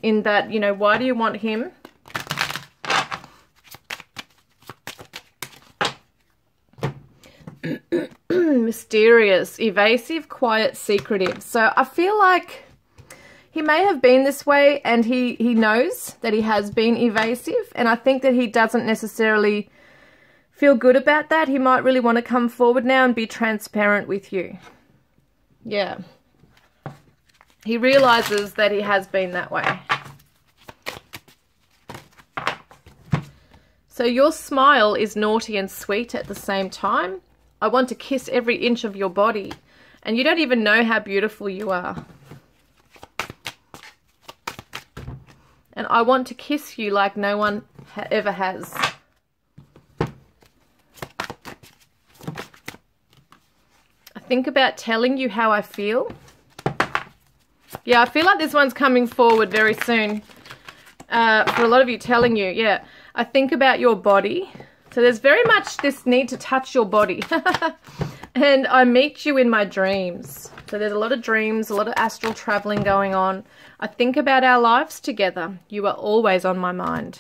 in that, you know, why do you want him? Mysterious, evasive, quiet, secretive. So I feel like he may have been this way, and he knows that he has been evasive, and I think that he doesn't necessarily feel good about that. He might really want to come forward now and be transparent with you. Yeah. He realizes that he has been that way. So your smile is naughty and sweet at the same time. I want to kiss every inch of your body, and you don't even know how beautiful you are. And I want to kiss you like no one ever has. I think about telling you how I feel. Yeah, I feel like this one's coming forward very soon. For a lot of you, telling you, yeah. I think about your body. So there's very much this need to touch your body. And I meet you in my dreams. So there's a lot of dreams, a lot of astral traveling going on. I think about our lives together. You are always on my mind.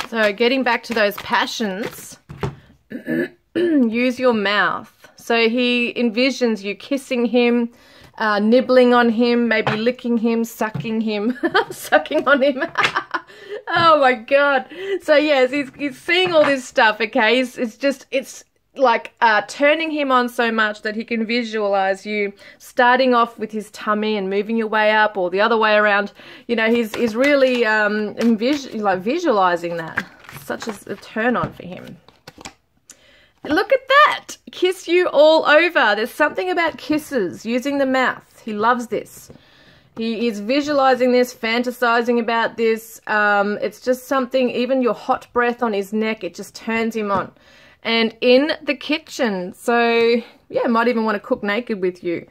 So getting back to those passions, use your mouth. So he envisions you kissing him, nibbling on him, maybe licking him, sucking him, sucking on him. Oh my God. So yes, he's seeing all this stuff, okay? It's like turning him on so much that he can visualize you starting off with his tummy and moving your way up, or the other way around. You know, he's really visualizing that. Such a turn on for him. Look at that. Kiss you all over. There's something about kisses, using the mouth. He loves this. He is visualizing this, fantasizing about this. It's just something, even your hot breath on his neck, it just turns him on. And in the kitchen. So, yeah, might even want to cook naked with you.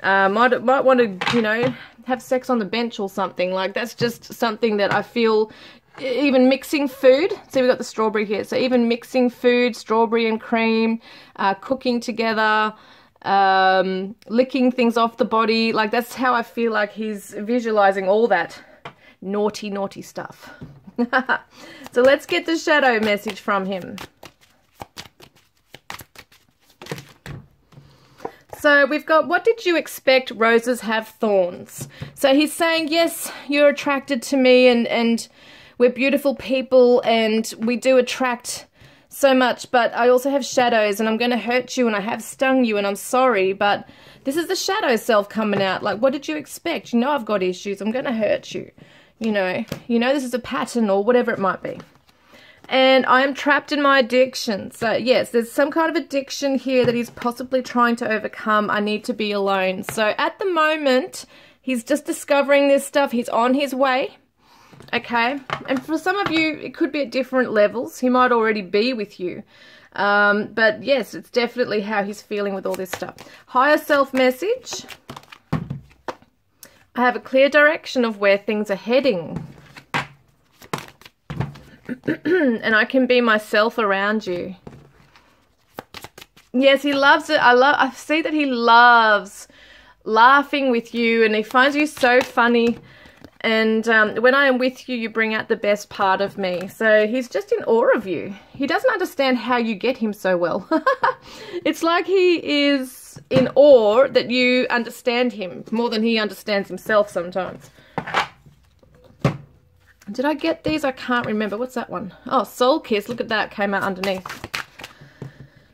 Might want to, you know, have sex on the bench or something. Like, that's just something that I feel, even mixing food. See, we've got the strawberry here. So even mixing food, strawberry and cream, cooking together, licking things off the body. Like, that's how I feel like he's visualizing all that naughty, naughty stuff. So let's get the shadow message from him. So we've got, what did you expect? Roses have thorns. So he's saying, yes, you're attracted to me, and we're beautiful people, and we do attract so much, but I also have shadows, and I'm going to hurt you, and I have stung you, and I'm sorry, but this is the shadow self coming out. Like, what did you expect? You know I've got issues. I'm going to hurt you. You know this is a pattern, or whatever it might be. And I am trapped in my addiction. So yes, there's some kind of addiction here that he's possibly trying to overcome. I need to be alone. So at the moment, he's just discovering this stuff. He's on his way. Okay. And for some of you, it could be at different levels. He might already be with you. But yes, it's definitely how he's feeling with all this stuff. Higher self message. I have a clear direction of where things are heading. And I can be myself around you. Yes, he loves it. I see that he loves laughing with you, and he finds you so funny. And when I am with you, you bring out the best part of me. So he's just in awe of you. He doesn't understand how you get him so well. It's like he is in awe that you understand him more than he understands himself sometimes. Did I get these? I can't remember. What's that one? Oh, soul kiss. Look at that. Came out underneath.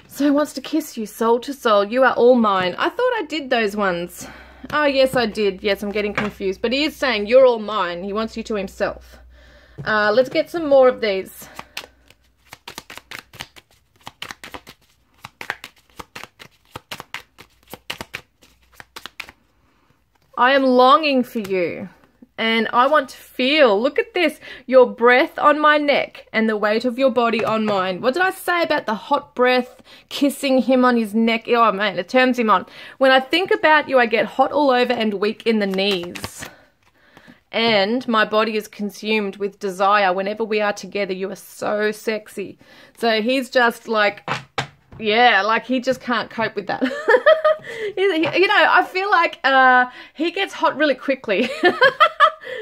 So he wants to kiss you soul to soul. You are all mine. I thought I did those ones. Oh, yes, I did. Yes, I'm getting confused. But he is saying you're all mine. He wants you to himself. Let's get some more of these. I am longing for you. And I want to feel, look at this, your breath on my neck and the weight of your body on mine. What did I say about the hot breath, kissing him on his neck? Oh man, it turns him on. When I think about you, I get hot all over and weak in the knees. And my body is consumed with desire. Whenever we are together, you are so sexy. So he's just like, yeah, like he just can't cope with that. You know, I feel like he gets hot really quickly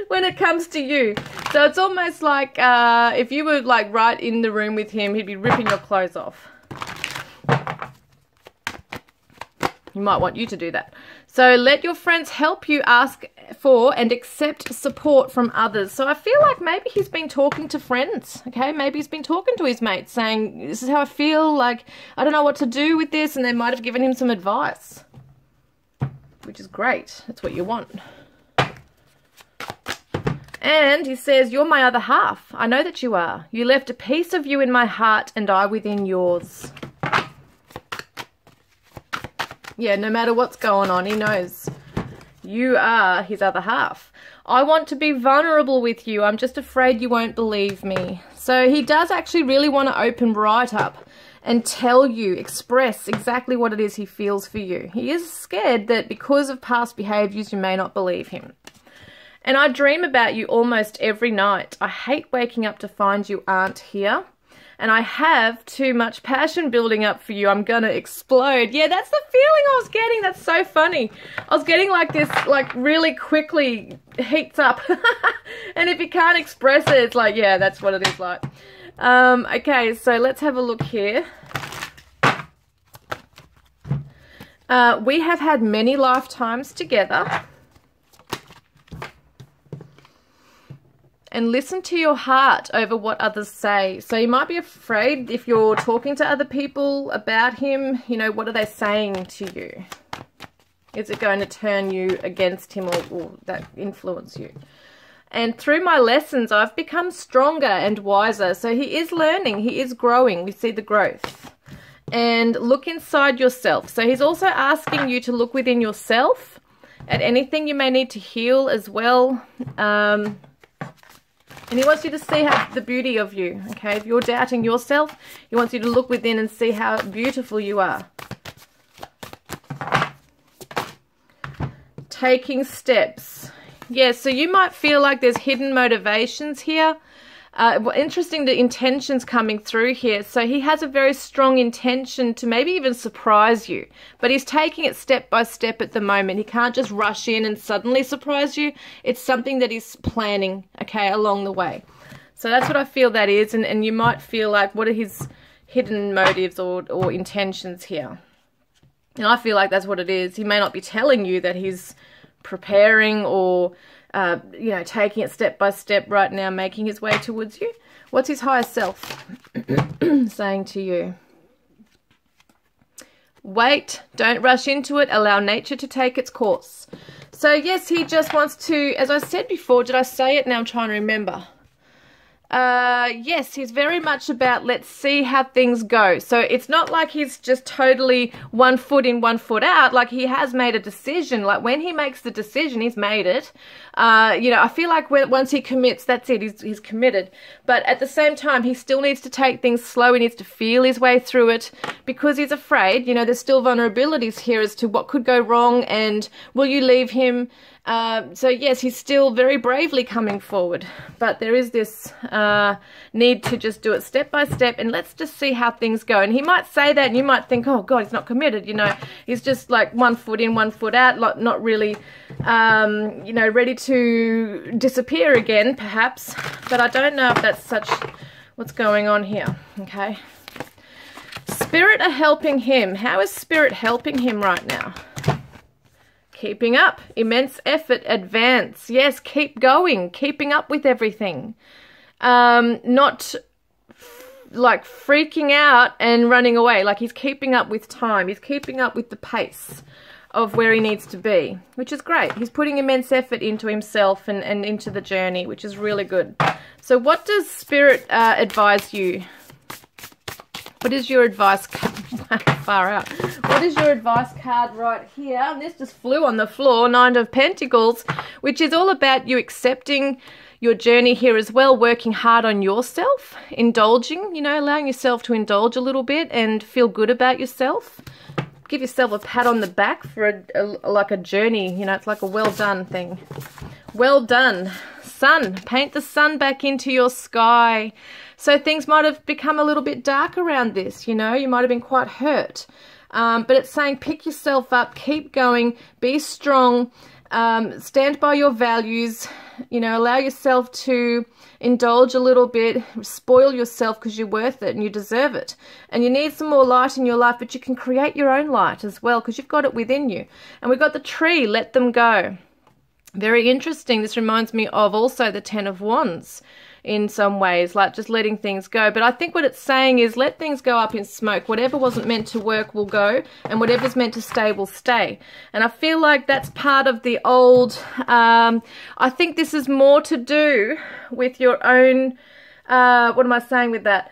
when it comes to you. So it's almost like if you were like right in the room with him, he'd be ripping your clothes off. He might want you to do that. So let your friends help you, ask for and accept support from others. So I feel like maybe he's been talking to friends, okay? Maybe he's been talking to his mates saying, this is how I feel, like, I don't know what to do with this, and they might have given him some advice, which is great. That's what you want. And he says, you're my other half. I know that you are. You left a piece of you in my heart and I within yours. Yeah, no matter what's going on, he knows. You are his other half. I want to be vulnerable with you. I'm just afraid you won't believe me. So he does actually really want to open right up and tell you, express exactly what it is he feels for you. He is scared that because of past behaviors, you may not believe him. And I dream about you almost every night. I hate waking up to find you aren't here. And I have too much passion building up for you. I'm gonna explode. Yeah, that's the feeling I was getting. That's so funny. I was getting like this, like really quickly heats up. And if you can't express it, it's like, yeah, that's what it is like. Okay, so let's have a look here. We have had many lifetimes together. And listen to your heart over what others say. So you might be afraid if you're talking to other people about him, you know, what are they saying to you? Is it going to turn you against him or that influence you? And through my lessons, I've become stronger and wiser. So he is learning, he is growing. We see the growth. And look inside yourself. So he's also asking you to look within yourself at anything you may need to heal as well. And he wants you to see the beauty of you, okay? If you're doubting yourself, he wants you to look within and see how beautiful you are. Taking steps. Yeah, so you might feel like there's hidden motivations here. Interesting, the intentions coming through here. So he has a very strong intention to maybe even surprise you, but he's taking it step by step at the moment. He can't just rush in and suddenly surprise you. It's something that he's planning, okay, along the way. So that's what I feel that is, and you might feel like, what are his hidden motives or intentions here? And I feel like that's what it is. He may not be telling you that he's preparing or you know, taking it step by step right now, making his way towards you. What's his higher self saying to you? Wait, don't rush into it. Allow nature to take its course. So yes, he just wants to, as I said before, did I say it? Now I'm trying to remember. Yes, he's very much about let's see how things go. So it's not like he's just totally 1 foot in, 1 foot out. Like he has made a decision. Like when he makes the decision, he's made it. You know, I feel like once he commits, that's it. He's committed. But at the same time, he still needs to take things slow. He needs to feel his way through it because he's afraid. You know, there's still vulnerabilities here as to what could go wrong and will you leave him? So yes, he's still very bravely coming forward, but there is this need to just do it step by step and let's just see how things go. And he might say that and you might think, oh God, he's not committed, you know, he's just like 1 foot in, 1 foot out, like not really, you know, ready to disappear again, perhaps, but I don't know if that's what's going on here, okay? Spirit are helping him. How is Spirit helping him right now? Keeping up, immense effort, advance. Yes, keep going, keeping up with everything. Not like freaking out and running away. Like he's keeping up with time. He's keeping up with the pace of where he needs to be, which is great. He's putting immense effort into himself and into the journey, which is really good. So what does Spirit advise you? What is your advice card? Far out. What is your advice card right here? And this just flew on the floor, 9 of Pentacles, which is all about you accepting your journey here as well, working hard on yourself, indulging, you know, allowing yourself to indulge a little bit and feel good about yourself. Give yourself a pat on the back for like a journey, you know, it's like a well done thing. Well done. Sun, paint the sun back into your sky. So things might have become a little bit dark around this, you know, you might have been quite hurt. But it's saying pick yourself up, keep going, be strong, stand by your values, you know, allow yourself to indulge a little bit, spoil yourself because you're worth it and you deserve it. And you need some more light in your life, but you can create your own light as well because you've got it within you. And we've got the tree, let them go. Very interesting. This reminds me of also the 10 of Wands in some ways, like just letting things go. But I think what it's saying is let things go up in smoke. Whatever wasn't meant to work will go, and whatever's meant to stay will stay. And I feel like that's part of the old, I think this is more to do with your own, what am I saying with that?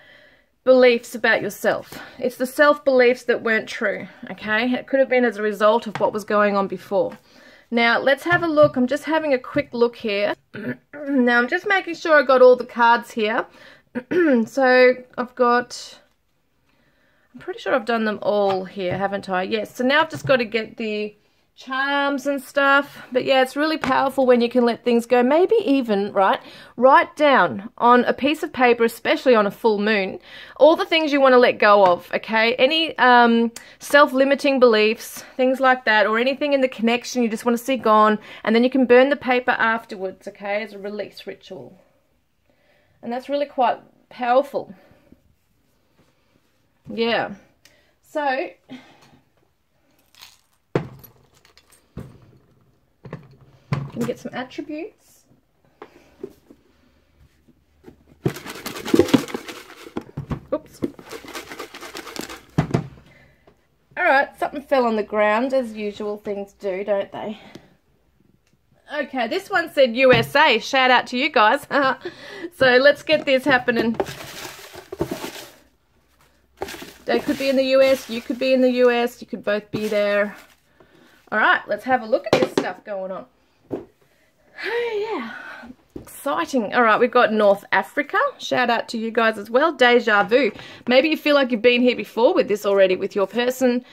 Beliefs about yourself. It's the self-beliefs that weren't true, okay? It could have been as a result of what was going on before. Now, let's have a look. I'm just having a quick look here. Now, I'm just making sure I got all the cards here. So, I've got... I'm pretty sure I've done them all here, haven't I? Yes. So now I've just got to get the charms and stuff. But yeah, it's really powerful when you can let things go. Maybe even, right, write down on a piece of paper, especially on a full moon, all the things you want to let go of, okay? Any self-limiting beliefs, things like that, or anything in the connection you just want to see gone. And then you can burn the paper afterwards, okay, as a release ritual. And that's really quite powerful. Yeah, so can get some attributes. Oops. Alright, something fell on the ground, as usual things do, don't they? Okay, this one said USA. Shout out to you guys. So let's get this happening. They could be in the US, you could be in the US, you could both be there. Alright, let's have a look at this stuff going on. Oh yeah, exciting. Alright, we've got North Africa. Shout out to you guys as well. Deja vu. Maybe you feel like you've been here before with this already with your person.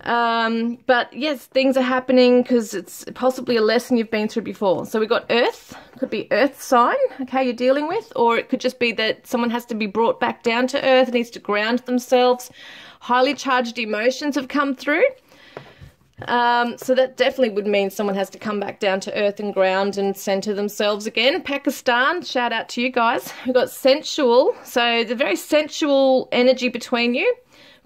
But yes, things are happening because it's possibly a lesson you've been through before. So we've got Earth, could be Earth sign, okay, you're dealing with, or it could just be that someone has to be brought back down to Earth, needs to ground themselves. Highly charged emotions have come through. So that definitely would mean someone has to come back down to Earth and ground and center themselves again. Pakistan, shout out to you guys. We've got sensual, so the very sensual energy between you.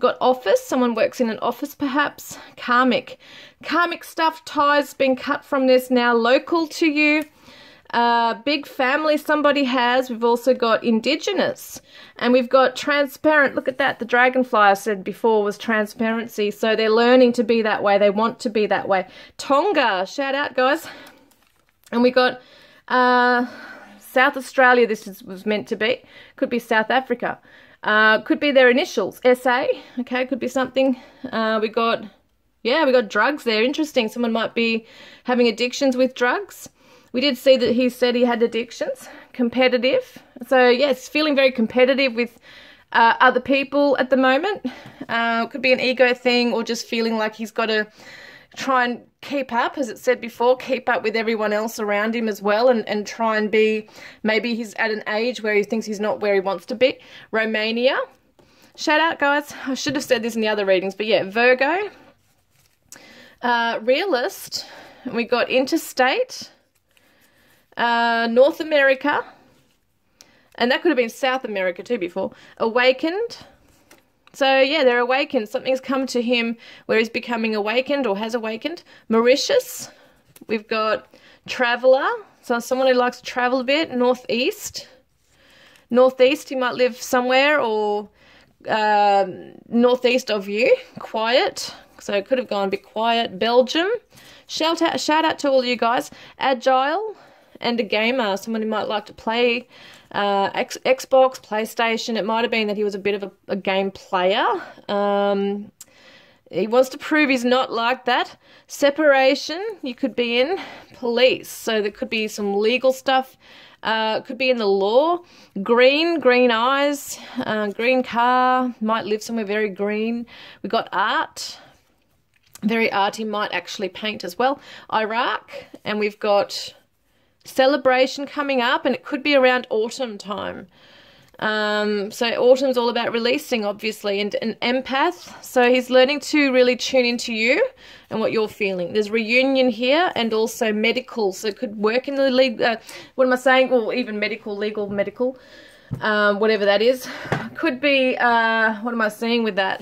Got office, someone works in an office perhaps. Karmic. Karmic stuff, ties being cut from this, now local to you. Big family somebody has. We've also got indigenous. And we've got transparent. Look at that. The dragonfly I said before was transparency. So they're learning to be that way. They want to be that way. Tonga. Shout out, guys. And we got South Australia. This was meant to be. Could be South Africa. Could be their initials, SA, okay, could be something. We got drugs there, interesting. Someone might be having addictions with drugs. We did see that he said he had addictions, competitive. So, yes, feeling very competitive with other people at the moment. Could be an ego thing or just feeling like he's got to try and keep up, as it said before, keep up with everyone else around him as well and try and be, maybe he's at an age where he thinks he's not where he wants to be. Romania. Shout out, guys. I should have said this in the other readings, but yeah, Virgo. Realist. We got interstate. North America. And that could have been South America too before. Awakened. So, yeah, they're awakened. Something's come to him where he's becoming awakened or has awakened. Mauritius. We've got traveller. So, someone who likes to travel a bit. Northeast. Northeast, he might live somewhere or northeast of you. Quiet. So, it could have gone a bit quiet. Belgium. Shout out to all you guys. Agile. And a gamer. Someone who might like to play Xbox, PlayStation. It might have been that he was a bit of a game player. He wants to prove he's not like that. Separation, you could be in. Police, so there could be some legal stuff. Could be in the law. Green eyes, green car, might live somewhere very green. We got art, very arty, might actually paint as well. Iraq, and we've got celebration coming up, and it could be around autumn time. So autumn's all about releasing, obviously, and an empath. So he's learning to really tune into you and what you're feeling. There's reunion here and also medical. So it could work in the legal, what am I saying? Well, even medical, legal, medical, whatever that is. Could be, what am I saying with that?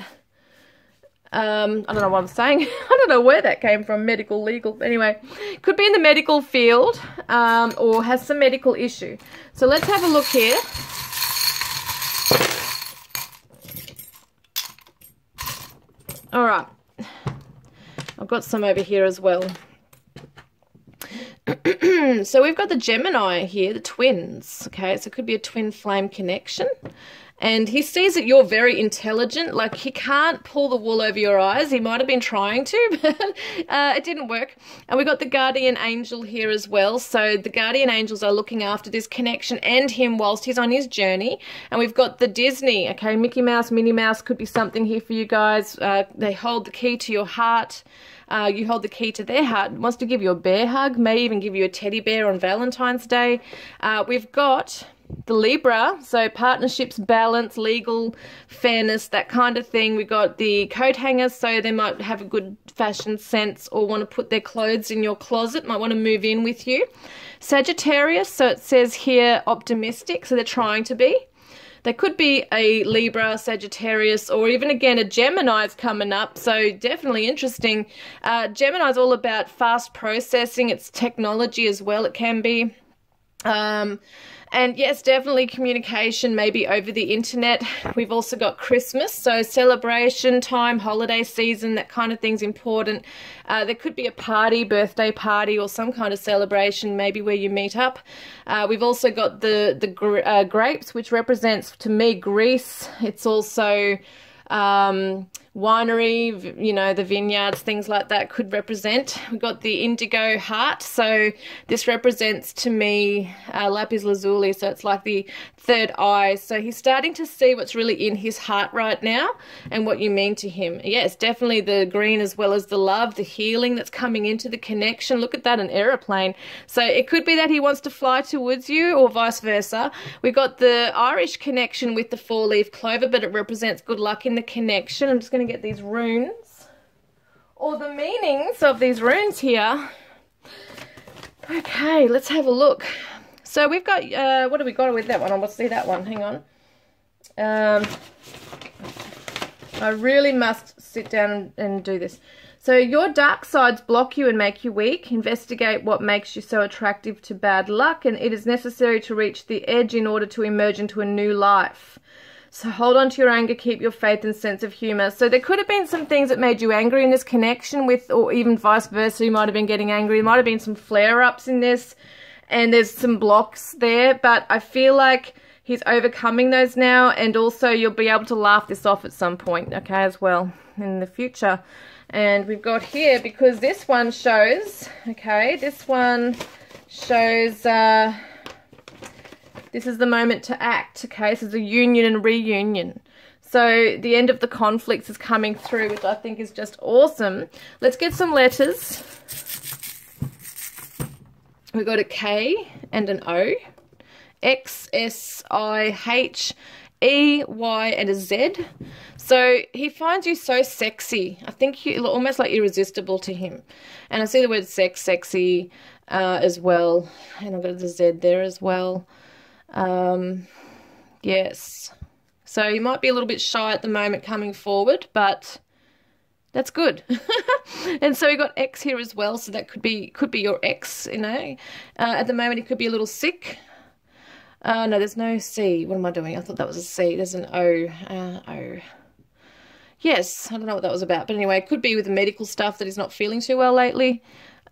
I don't know what I'm saying. I don't know where that came from, medical, legal. Anyway, could be in the medical field or has some medical issue. So let's have a look here. All right. I've got some over here as well. So we've got the Gemini here, the twins. Okay, so it could be a twin flame connection. And he sees that you're very intelligent. Like, he can't pull the wool over your eyes. He might have been trying to, but it didn't work. And we got the guardian angel here as well. So the guardian angels are looking after this connection and him whilst he's on his journey. And we've got the Disney, okay, Mickey Mouse, Minnie Mouse could be something here for you guys. They hold the key to your heart. You hold the key to their heart. Wants to give you a bear hug, may even give you a teddy bear on Valentine's Day. We've got the Libra, so partnerships, balance, legal, fairness, that kind of thing. We've got the coat hangers, so they might have a good fashion sense or want to put their clothes in your closet, might want to move in with you. Sagittarius, so it says here optimistic, so they're trying to be. They could be a Libra, Sagittarius, or even, again, a Gemini is coming up, so definitely interesting. Gemini is all about fast processing. It's technology as well, it can be. And yes, definitely communication, maybe over the internet. We've also got Christmas, so celebration time, holiday season, that kind of thing's important. There could be a party, birthday party, or some kind of celebration, maybe where you meet up. We've also got the grapes, which represents, to me, Greece. It's also winery, you know, the vineyards, things like that could represent. We've got the indigo heart, so this represents to me lapis lazuli, so it's like the third eye. So he's starting to see what's really in his heart right now and what you mean to him. Yes, definitely the green as well as the love, the healing that's coming into the connection. Look at that, an aeroplane. So it could be that he wants to fly towards you or vice versa. We've got the Irish connection with the four-leaf clover, but it represents good luck in the connection. I'm just going to get these runes or the meanings of these runes here. Okay, let's have a look. So we've got what have we got with that one? Let's see that one. Hang on. I really must sit down and do this. So your dark sides block you and make you weak. Investigate what makes you so attractive to bad luck, and it is necessary to reach the edge in order to emerge into a new life. So hold on to your anger, keep your faith and sense of humor. So there could have been some things that made you angry in this connection with, or even vice versa, you might have been getting angry. There might have been some flare-ups in this, and there's some blocks there, but I feel like he's overcoming those now, and also you'll be able to laugh this off at some point, okay, as well in the future. And we've got here, because this one shows, okay, this one shows, this is the moment to act, okay? So it's a union and reunion. So the end of the conflicts is coming through, which I think is just awesome. Let's get some letters. We've got a K and an O, X, S, I, H, E, Y, and a Z. So he finds you so sexy. I think you're almost like irresistible to him. And I see the word sex, sexy as well. And I've got the Z there as well. Yes, so you might be a little bit shy at the moment coming forward, but that's good. And so we got X here as well, so that could be your ex, you know. At the moment it could be a little sick. No, there's no C. What am I doing? I thought that was a C. There's an O. O. Yes, I don't know what that was about, but anyway, it could be with the medical stuff that he's not feeling too well lately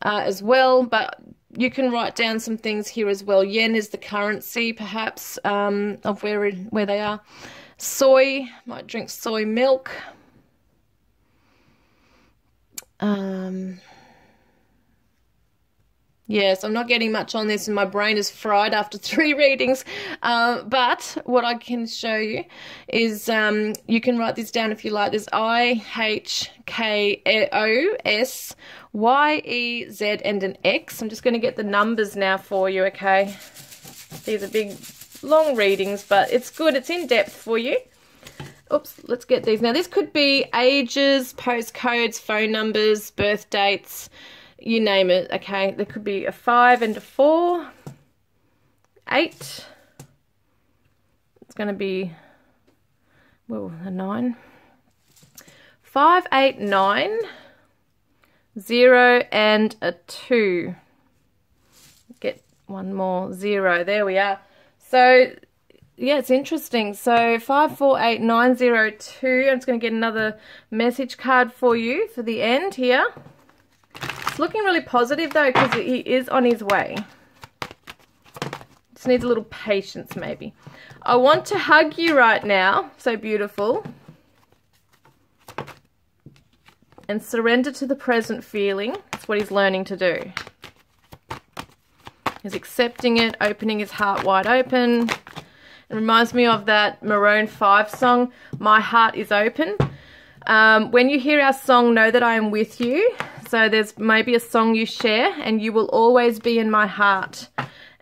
as well, but you can write down some things here as well. Yen is the currency, perhaps, of where they are. Soy, might drink soy milk. Yes, I'm not getting much on this and my brain is fried after 3 readings. But what I can show you is you can write this down if you like. There's I-H-K-O-S-Y-E-Z and an X. I'm just going to get the numbers now for you, okay? These are big, long readings, but it's good. It's in depth for you. Oops, let's get these. Now, this could be ages, postcodes, phone numbers, birth dates, you name it, okay? There could be a 5 and a 4, 8. It's going to be, well, a 9. 5, 8, 9, 0 and a 2. Get one more, 0. There we are. So, yeah, it's interesting. So 5, 4, 8, 9, 0, 2. I'm just going to get another message card for you for the end here. It's looking really positive though, because he is on his way. Just needs a little patience maybe. I want to hug you right now. So beautiful. And surrender to the present feeling. That's what he's learning to do. He's accepting it, opening his heart wide open. It reminds me of that Maroon 5 song, My Heart is Open. When you hear our song, know that I am with you. So there's maybe a song you share, and you will always be in my heart.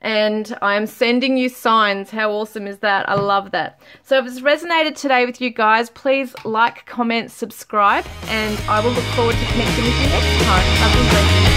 And I am sending you signs. How awesome is that? I love that. So if it's resonated today with you guys, please like, comment, subscribe, and I will look forward to connecting with you next time. Love and blessings.